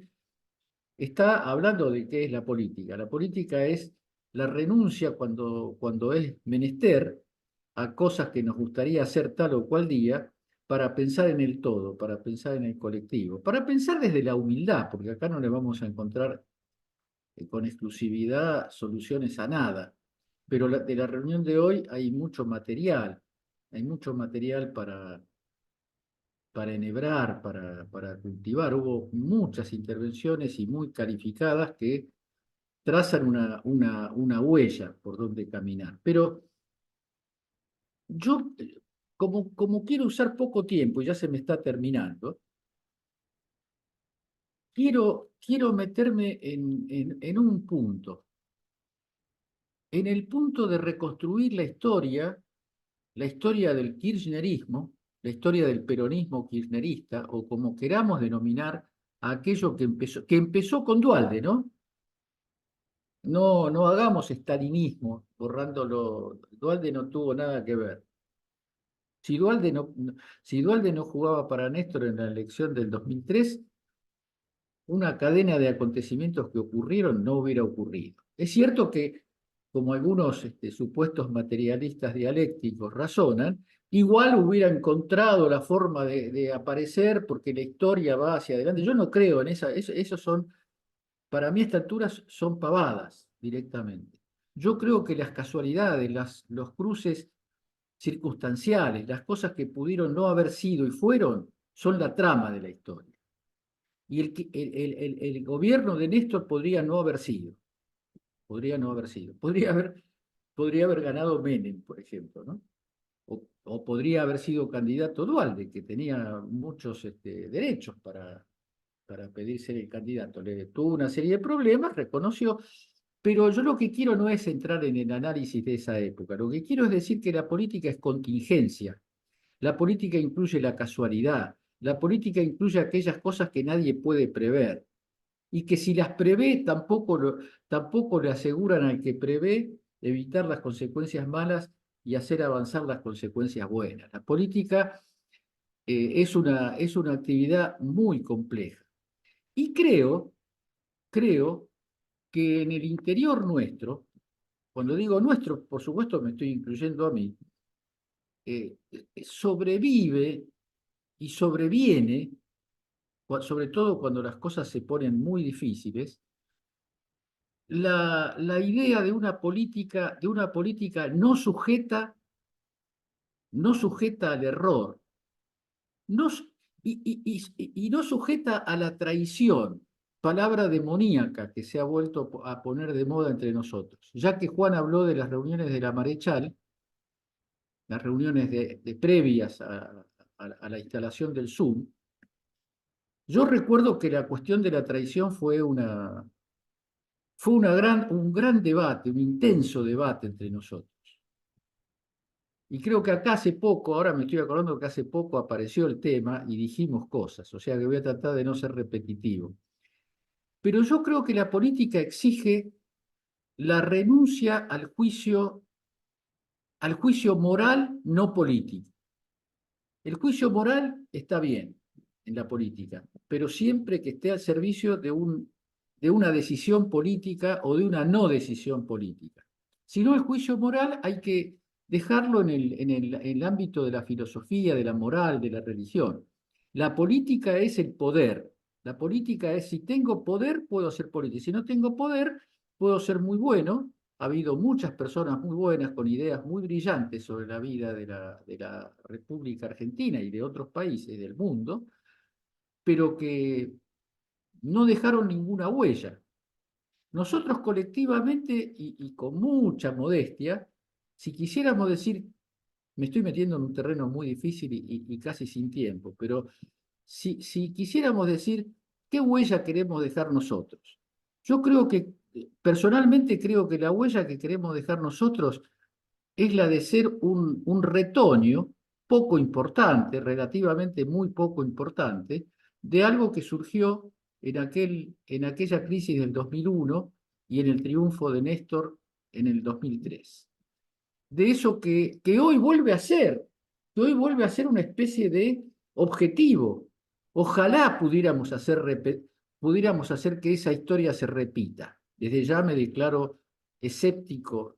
está hablando de qué es la política. La política es la renuncia cuando es menester a cosas que nos gustaría hacer tal o cual día para pensar en el todo, para pensar en el colectivo, para pensar desde la humildad, porque acá no le vamos a encontrar con exclusividad soluciones a nada. Pero de la reunión de hoy hay mucho material para enhebrar, para cultivar. Hubo muchas intervenciones y muy calificadas que trazan una huella por donde caminar. Pero yo, como quiero usar poco tiempo y ya se me está terminando, quiero meterme en un punto, en el punto de reconstruir la historia del kirchnerismo, la historia del peronismo kirchnerista, o como queramos denominar a aquello que empezó con Duhalde, ¿no? No hagamos estalinismo, borrándolo. Duhalde no tuvo nada que ver. Si Duhalde no jugaba para Néstor en la elección del 2003, una cadena de acontecimientos que ocurrieron no hubiera ocurrido. Es cierto que, como algunos supuestos materialistas dialécticos razonan, igual hubiera encontrado la forma de aparecer porque la historia va hacia adelante. Yo no creo en esos son, para mí a esta altura son pavadas directamente. Yo creo que las casualidades, los cruces circunstanciales, las cosas que pudieron no haber sido y fueron, son la trama de la historia. Y el gobierno de Néstor podría no haber sido. Podría no haber sido. Podría haber ganado Menem, por ejemplo, ¿no? O podría haber sido candidato Duhalde, que tenía muchos derechos para pedir ser el candidato. Tuvo una serie de problemas, reconoció, pero yo lo que quiero no es entrar en el análisis de esa época. Lo que quiero es decir que la política es contingencia. La política incluye la casualidad. La política incluye aquellas cosas que nadie puede prever. Y que si las prevé, tampoco le aseguran al que prevé evitar las consecuencias malas y hacer avanzar las consecuencias buenas. La política es una actividad muy compleja. Y creo que en el interior nuestro, cuando digo nuestro, por supuesto me estoy incluyendo a mí, sobrevive y sobreviene, sobre todo cuando las cosas se ponen muy difíciles, la idea de una política no sujeta al error, no, y no sujeta a la traición, palabra demoníaca que se ha vuelto a poner de moda entre nosotros. Ya que Juan habló de las reuniones de la Marechal, las reuniones previas a la instalación del Zoom, yo recuerdo que la cuestión de la traición fue un gran debate, un intenso debate entre nosotros. Y creo que acá hace poco, ahora me estoy acordando que hace poco apareció el tema y dijimos cosas, o sea que voy a tratar de no ser repetitivo. Pero yo creo que la política exige la renuncia al juicio moral, no político. El juicio moral está bien en la política, pero siempre que esté al servicio de una decisión política o de una no decisión política. Si no, el juicio moral hay que dejarlo en el ámbito de la filosofía, de la moral, de la religión. La política es el poder. La política es, si tengo poder, puedo hacer política. Si no tengo poder, puedo ser muy bueno. Ha habido muchas personas muy buenas, con ideas muy brillantes sobre la vida de la República Argentina y de otros países del mundo, pero que no dejaron ninguna huella. Nosotros colectivamente y con mucha modestia, si quisiéramos decir, me estoy metiendo en un terreno muy difícil y casi sin tiempo, pero si quisiéramos decir qué huella queremos dejar nosotros, yo creo que, personalmente creo que la huella que queremos dejar nosotros es la de ser un retoño poco importante, relativamente muy poco importante, de algo que surgió en aquella crisis del 2001 y en el triunfo de Néstor en el 2003. De eso que hoy vuelve a ser, una especie de objetivo. Ojalá pudiéramos hacer que esa historia se repita. Desde ya me declaro escéptico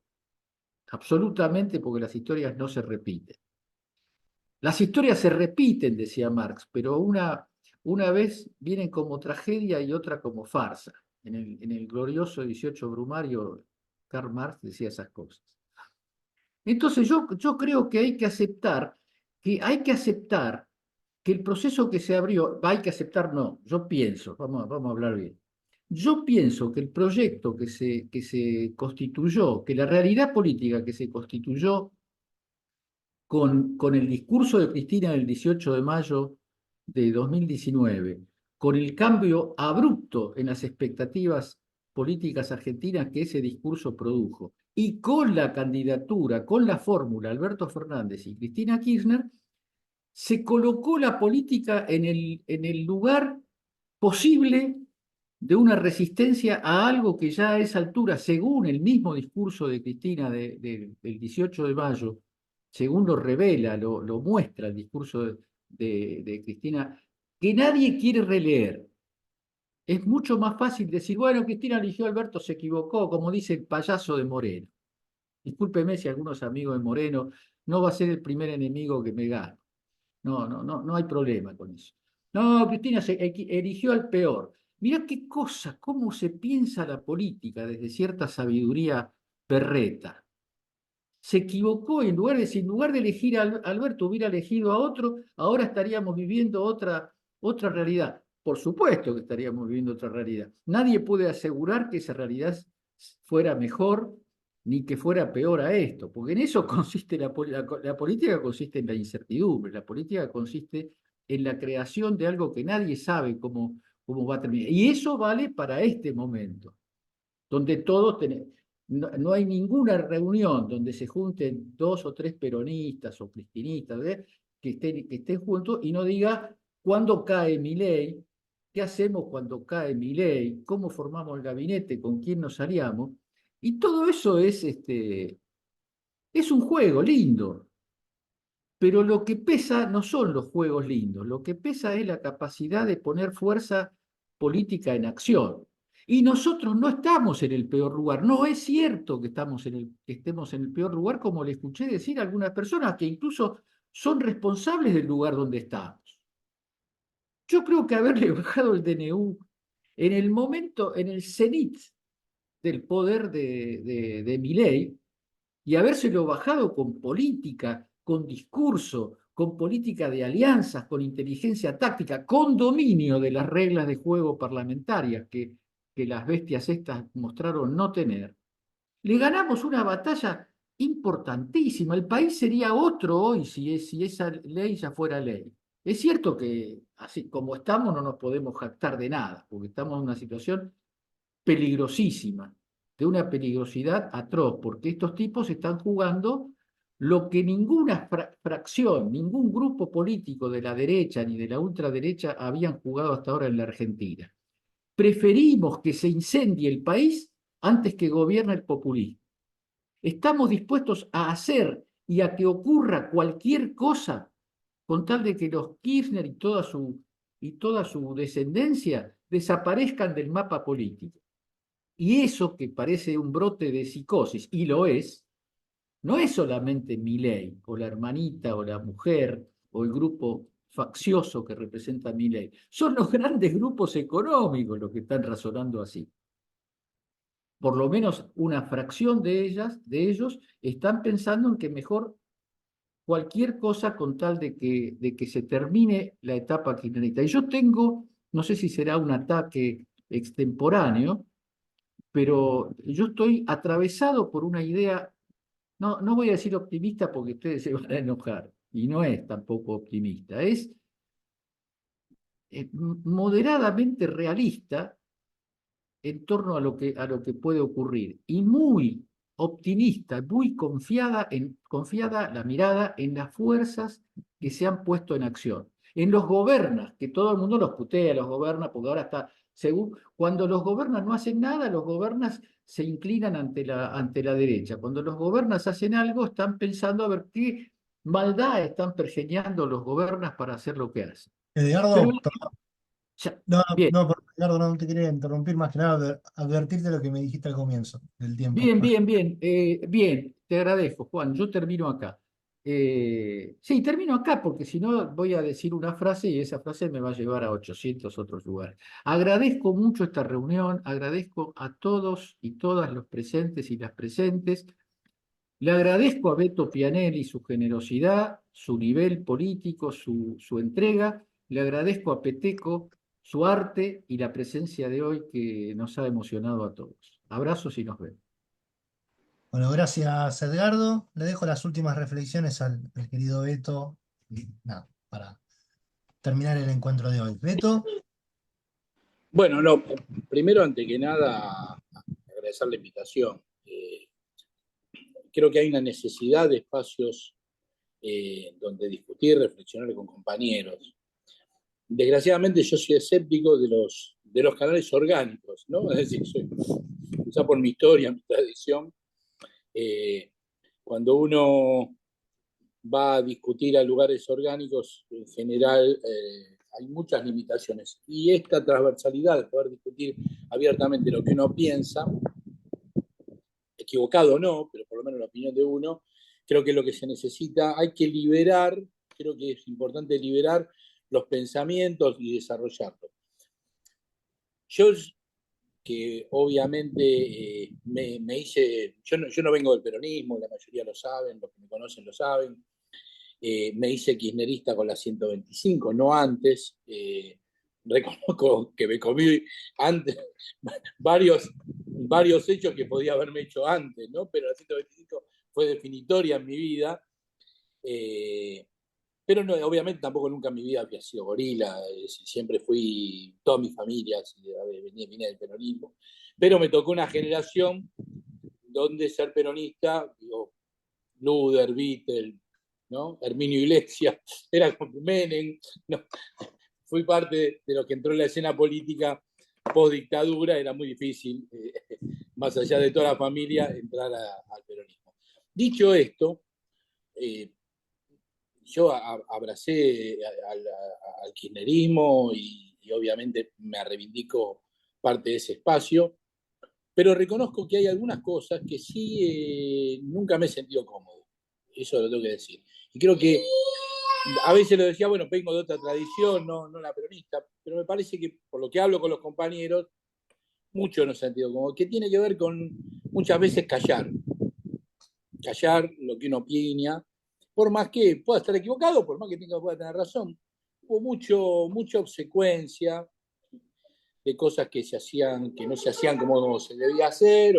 absolutamente, porque las historias no se repiten. Las historias se repiten, decía Marx, pero una vez vienen como tragedia y otra como farsa. En el glorioso 18 Brumario, Karl Marx decía esas cosas. Entonces yo creo que hay que aceptar que el proceso que se abrió, yo pienso, vamos a hablar bien. Yo pienso que el proyecto que se constituyó, que la realidad política que se constituyó con el discurso de Cristina del 18 de mayo de 2019, con el cambio abrupto en las expectativas políticas argentinas que ese discurso produjo, y con la candidatura, con la fórmula Alberto Fernández y Cristina Kirchner, se colocó la política en el lugar posible de una resistencia a algo que ya a esa altura, según el mismo discurso de Cristina del 18 de mayo, según lo revela, lo muestra el discurso de Cristina, que nadie quiere releer. Es mucho más fácil decir, bueno, Cristina eligió a Alberto, se equivocó, como dice el payaso de Moreno. Discúlpeme si algunos amigos de Moreno, no va a ser el primer enemigo que me gane. No hay problema con eso. No, Cristina eligió al peor. Mirá qué cosa, cómo se piensa la política desde cierta sabiduría berreta. Se equivocó y en lugar de elegir a Alberto, hubiera elegido a otro, ahora estaríamos viviendo otra realidad. Por supuesto que estaríamos viviendo otra realidad. Nadie puede asegurar que esa realidad fuera mejor ni que fuera peor a esto, porque en eso consiste la política, consiste en la incertidumbre, la política consiste en la creación de algo que nadie sabe cómo va a terminar. Y eso vale para este momento, donde todos tenemos. No hay ninguna reunión donde se junten 2 o 3 peronistas o cristinistas que estén juntos y no diga cuándo cae Milei, qué hacemos cuando cae Milei, cómo formamos el gabinete, con quién nos aliamos. Y todo eso es un juego lindo, pero lo que pesa no son los juegos lindos, lo que pesa es la capacidad de poner fuerza política en acción. Y nosotros no estamos en el peor lugar. No es cierto que estemos en el peor lugar, como le escuché decir a algunas personas que incluso son responsables del lugar donde estamos. Yo creo que haberle bajado el DNU en el momento, en el cenit del poder de Milei, y habérselo bajado con política, con discurso, con política de alianzas, con inteligencia táctica, con dominio de las reglas de juego parlamentarias que las bestias estas mostraron no tener, le ganamos una batalla importantísima. El país sería otro hoy si esa ley ya fuera ley. Es cierto que así como estamos no nos podemos jactar de nada, porque estamos en una situación peligrosísima, de una peligrosidad atroz, porque estos tipos están jugando lo que ninguna fracción, ningún grupo político de la derecha ni de la ultraderecha habían jugado hasta ahora en la Argentina. Preferimos que se incendie el país antes que gobierne el populismo. Estamos dispuestos a hacer y a que ocurra cualquier cosa con tal de que los Kirchner y toda su descendencia desaparezcan del mapa político. Y eso que parece un brote de psicosis, y lo es, no es solamente Milei, o la hermanita, o la mujer, o el grupo faccioso que representa a Milei. Son los grandes grupos económicos los que están razonando así. Por lo menos una fracción de ellos, están pensando en que mejor cualquier cosa con tal de que se termine la etapa kirchnerista. Y yo tengo, no sé si será un ataque extemporáneo, pero yo estoy atravesado por una idea, no voy a decir optimista porque ustedes se van a enojar, y no es tampoco optimista, es moderadamente realista en torno a lo que puede ocurrir, y muy optimista, muy confiada la mirada en las fuerzas que se han puesto en acción. En los gobernas, que todo el mundo los putea, los goberna, porque ahora está, cuando los gobernas no hacen nada, los gobernas se inclinan ante la derecha. Cuando los gobernas hacen algo, están pensando a ver qué maldad están pergeñando los gobernas para hacer lo que hacen. Edgardo, Pero, no, bien, perdón, Edgardo, no te quería interrumpir más que nada, advertirte lo que me dijiste al comienzo del tiempo. bien, te agradezco, Juan. Yo termino acá. Sí, termino acá porque si no voy a decir una frase y esa frase me va a llevar a 800 otros lugares. Agradezco mucho esta reunión, agradezco a todos y todas los presentes y las presentes. Le agradezco a Beto Pianelli su generosidad, su nivel político, su entrega. Le agradezco a Peteco su arte y la presencia de hoy que nos ha emocionado a todos. Abrazos y nos vemos. Bueno, gracias, Edgardo. Le dejo las últimas reflexiones al querido Beto. Y nada, para terminar el encuentro de hoy. Beto. Bueno, no, primero, ante que nada, agradecer la invitación. Creo que hay una necesidad de espacios donde discutir, reflexionar con compañeros. Desgraciadamente yo soy escéptico de los canales orgánicos, ¿no? Es decir, quizá por mi historia, mi tradición, cuando uno va a discutir a lugares orgánicos, en general hay muchas limitaciones. Y esta transversalidad de poder discutir abiertamente lo que uno piensa, equivocado o no, pero por lo menos la opinión de uno, creo que es lo que se necesita. Hay que liberar, creo que es importante liberar los pensamientos y desarrollarlos. Yo, que obviamente me hice, yo no vengo del peronismo, la mayoría lo saben, los que me conocen lo saben, me hice kirchnerista con la 125, no antes. Reconozco que me comí antes varios hechos que podía haberme hecho antes, ¿no? Pero la 125 fue definitoria en mi vida. Pero no, obviamente tampoco nunca en mi vida había sido gorila, siempre fui, toda mi familia venía del peronismo, pero me tocó una generación donde ser peronista, digo, Luder, Vittel, ¿no? Herminio Iglesias, era como Menem, ¿no? Fui parte de lo que entró en la escena política post-dictadura, era muy difícil, más allá de toda la familia, entrar al peronismo. Dicho esto, yo abracé al kirchnerismo y obviamente me reivindico parte de ese espacio, pero reconozco que hay algunas cosas que sí nunca me he sentido cómodo. Eso lo tengo que decir. Y creo que a veces lo decía, bueno, vengo de otra tradición, no la peronista, pero me parece que por lo que hablo con los compañeros, mucho no he sentido cómodo, que tiene que ver con muchas veces callar lo que uno opina, por más que pueda estar equivocado, por más que pueda tener razón. Hubo mucha obsecuencia de cosas que no se hacían como se debía hacer,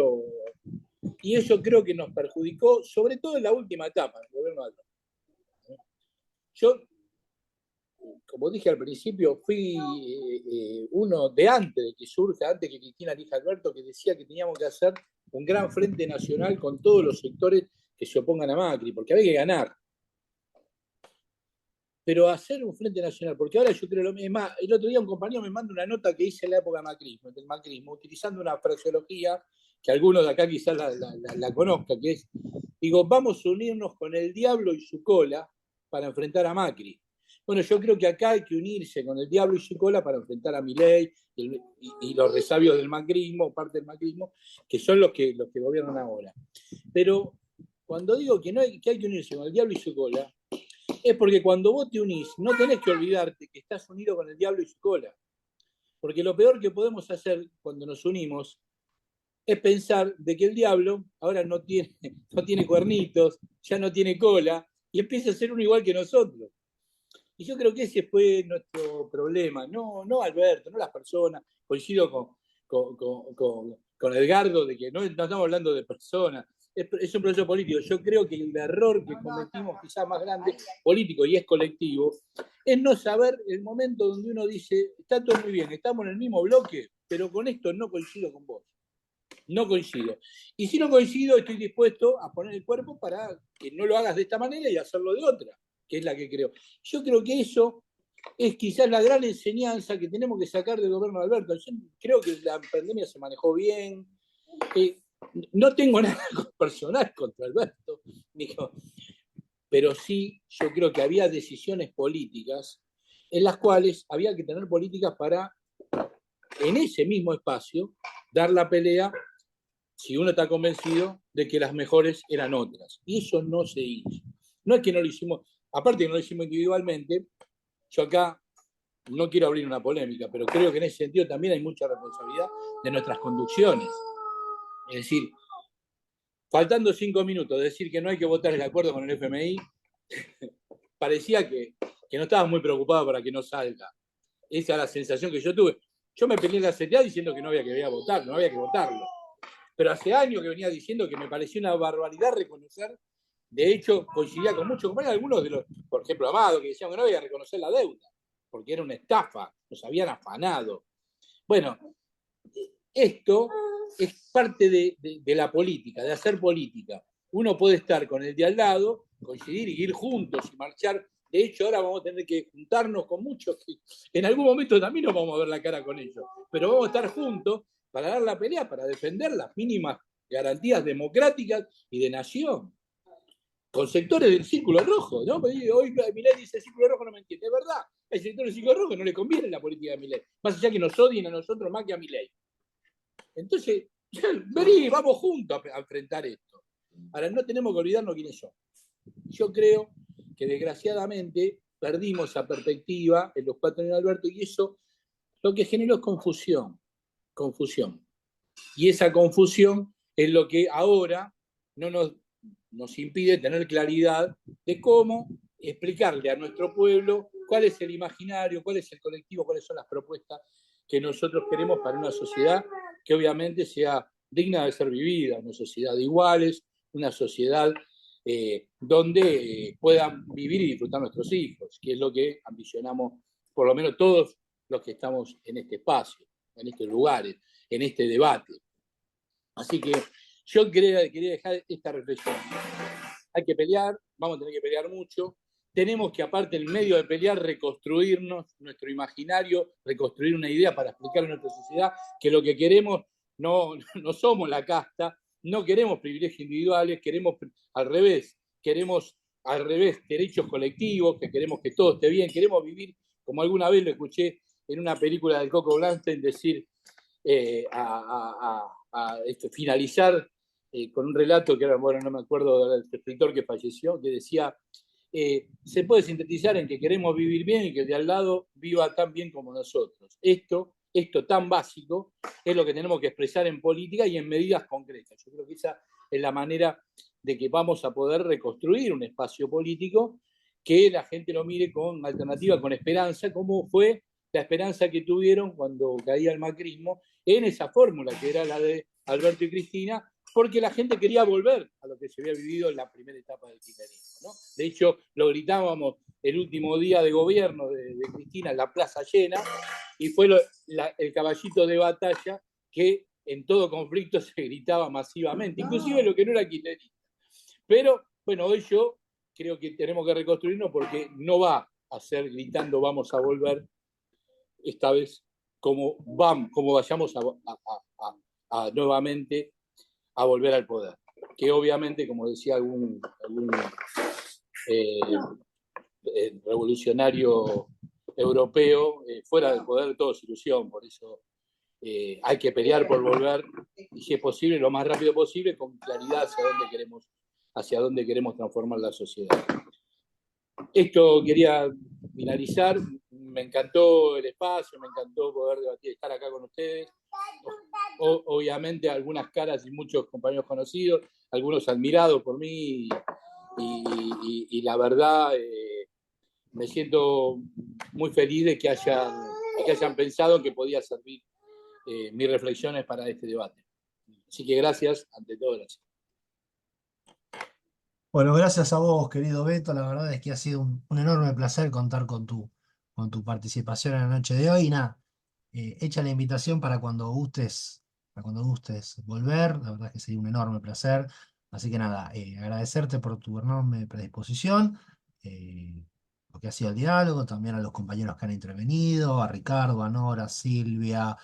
y eso creo que nos perjudicó, sobre todo en la última etapa del gobierno de Alberto. Yo, como dije al principio, fui uno de antes de que surja, antes que Cristina elija a Alberto, que decía que teníamos que hacer un gran frente nacional con todos los sectores que se opongan a Macri, porque había que ganar. Pero hacer un frente nacional, porque ahora yo creo lo mismo. El otro día un compañero me manda una nota que hice en la época del macrismo, utilizando una fraseología que algunos de acá quizás la conozcan, que es, digo, vamos a unirnos con el diablo y su cola para enfrentar a Macri. Bueno, yo creo que acá hay que unirse con el diablo y su cola para enfrentar a Milei y los resabios del macrismo, parte del macrismo, que son los que gobiernan ahora. Pero cuando digo que hay que unirse con el diablo y su cola, es porque cuando vos te unís, no tenés que olvidarte que estás unido con el diablo y su cola. Porque lo peor que podemos hacer cuando nos unimos es pensar de que el diablo ahora no tiene cuernitos, ya no tiene cola, y empieza a ser uno igual que nosotros. Y yo creo que ese fue nuestro problema, no Alberto, no las personas. Coincido con Edgardo de que no estamos hablando de personas, es un proceso político. Yo creo que el error que cometimos, quizás más grande, político y es colectivo, es no saber el momento donde uno dice, está todo muy bien, estamos en el mismo bloque, pero con esto no coincido con vos. No coincido. Y si no coincido, estoy dispuesto a poner el cuerpo para que no lo hagas de esta manera y hacerlo de otra, que es la que creo. Yo creo que eso es quizás la gran enseñanza que tenemos que sacar del gobierno de Alberto. Yo creo que la pandemia se manejó bien. No tengo nada personal contra Alberto, pero sí yo creo que había decisiones políticas en las cuales había que tener políticas para, en ese mismo espacio, dar la pelea si uno está convencido de que las mejores eran otras. Y eso no se hizo. No es que no lo hicimos, aparte que no lo hicimos individualmente, yo acá no quiero abrir una polémica, pero creo que en ese sentido también hay mucha responsabilidad de nuestras conducciones. Es decir, faltando 5 minutos, decir que no hay que votar el acuerdo con el FMI, parecía que no estabas muy preocupado para que no salga. Esa es la sensación que yo tuve. Yo me peleé en la CTA diciendo que no había que votar, no había que votarlo. Pero hace años que venía diciendo que me pareció una barbaridad reconocer. De hecho, coincidía con muchos compañeros, algunos de los, por ejemplo, Amado, que decían que no había que reconocer la deuda, porque era una estafa, nos habían afanado. Bueno, esto es parte de la política, de hacer política. Uno puede estar con el de al lado coincidir y ir juntos y marchar. De hecho, ahora vamos a tener que juntarnos con muchos que en algún momento también nos vamos a ver la cara con ellos, pero vamos a estar juntos para dar la pelea, para defender las mínimas garantías democráticas y de nación, con sectores del Círculo Rojo, ¿no? Hoy Milei dice el Círculo Rojo no me entiende, es verdad, el sector del Círculo Rojo no le conviene la política de Milei, más allá que nos odien a nosotros más que a Milei. Entonces, vení, vamos juntos a enfrentar esto. Ahora, no tenemos que olvidarnos quiénes son. Yo creo que desgraciadamente perdimos esa perspectiva en los 4 años de Alberto y eso lo que generó es confusión. Y esa confusión es lo que ahora no nos impide tener claridad de cómo explicarle a nuestro pueblo cuál es el imaginario, cuál es el colectivo, cuáles son las propuestas que nosotros queremos para una sociedad que obviamente sea digna de ser vivida, una sociedad de iguales, una sociedad donde puedan vivir y disfrutar nuestros hijos, que es lo que ambicionamos, por lo menos todos los que estamos en este espacio, en estos lugares, en este debate. Así que yo quería dejar esta reflexión. Hay que pelear, vamos a tener que pelear mucho. Tenemos que, aparte, en medio de pelear, reconstruirnos nuestro imaginario, reconstruir una idea para explicar a nuestra sociedad que lo que queremos no somos la casta, no queremos privilegios individuales, queremos derechos colectivos, que queremos que todo esté bien, queremos vivir, como alguna vez lo escuché en una película del Coco Blanstein decir, finalizar con un relato que ahora, bueno, no me acuerdo del escritor que falleció, que decía, se puede sintetizar en que queremos vivir bien y que el de al lado viva tan bien como nosotros. Esto tan básico es lo que tenemos que expresar en política y en medidas concretas. Yo creo que esa es la manera de que vamos a poder reconstruir un espacio político que la gente lo mire con alternativa, con esperanza, como fue la esperanza que tuvieron cuando caía el macrismo en esa fórmula que era la de Alberto y Cristina, porque la gente quería volver a lo que se había vivido en la primera etapa del kirchnerismo, ¿no? De hecho, lo gritábamos el último día de gobierno de Cristina en la plaza llena, y fue el caballito de batalla que en todo conflicto se gritaba masivamente, inclusive lo que no era kirchnerista. Pero, bueno, hoy yo creo que tenemos que reconstruirnos porque no va a ser gritando vamos a volver, esta vez como vayamos nuevamente a volver al poder. Que obviamente, como decía algún revolucionario europeo, fuera del poder todo es ilusión, por eso hay que pelear por volver, y si es posible, lo más rápido posible, con claridad hacia dónde queremos transformar la sociedad. Esto quería finalizar. Me encantó el espacio, me encantó poder debatir, estar acá con ustedes. Obviamente algunas caras y muchos compañeros conocidos, algunos admirados por mí, y la verdad me siento muy feliz de que hayan pensado que podía servir mis reflexiones para este debate. Así que gracias, ante todo, gracias. Bueno, gracias a vos, querido Beto. La verdad es que ha sido un enorme placer contar con tu participación en la noche de hoy. Y nada, hecha la invitación para cuando gustes volver. La verdad es que sería un enorme placer. Así que nada, agradecerte por tu enorme predisposición, lo que ha sido el diálogo, también a los compañeros que han intervenido, a Ricardo, a Nora, a Silvia, a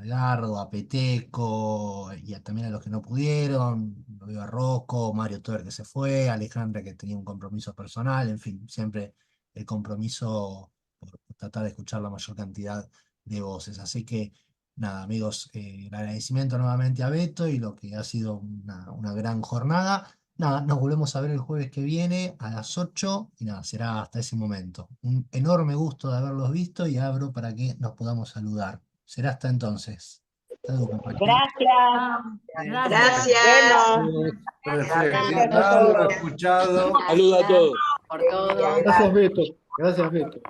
Edgardo, a Peteco, y también a los que no pudieron. Lo veo a Rocco, Mario Toer que se fue, a Alejandra que tenía un compromiso personal, en fin, siempre el compromiso por tratar de escuchar la mayor cantidad de voces. Así que nada, amigos, el agradecimiento nuevamente a Beto y lo que ha sido una gran jornada. Nada, nos volvemos a ver el jueves que viene a las 8 y nada, será hasta ese momento. Un enorme gusto de haberlos visto y abro para que nos podamos saludar. Será hasta entonces. Salud, compañeros. Gracias. Perfecto. Escuchado. Saludos a todos. Por todo. Gracias, Beto. Gracias, Beto.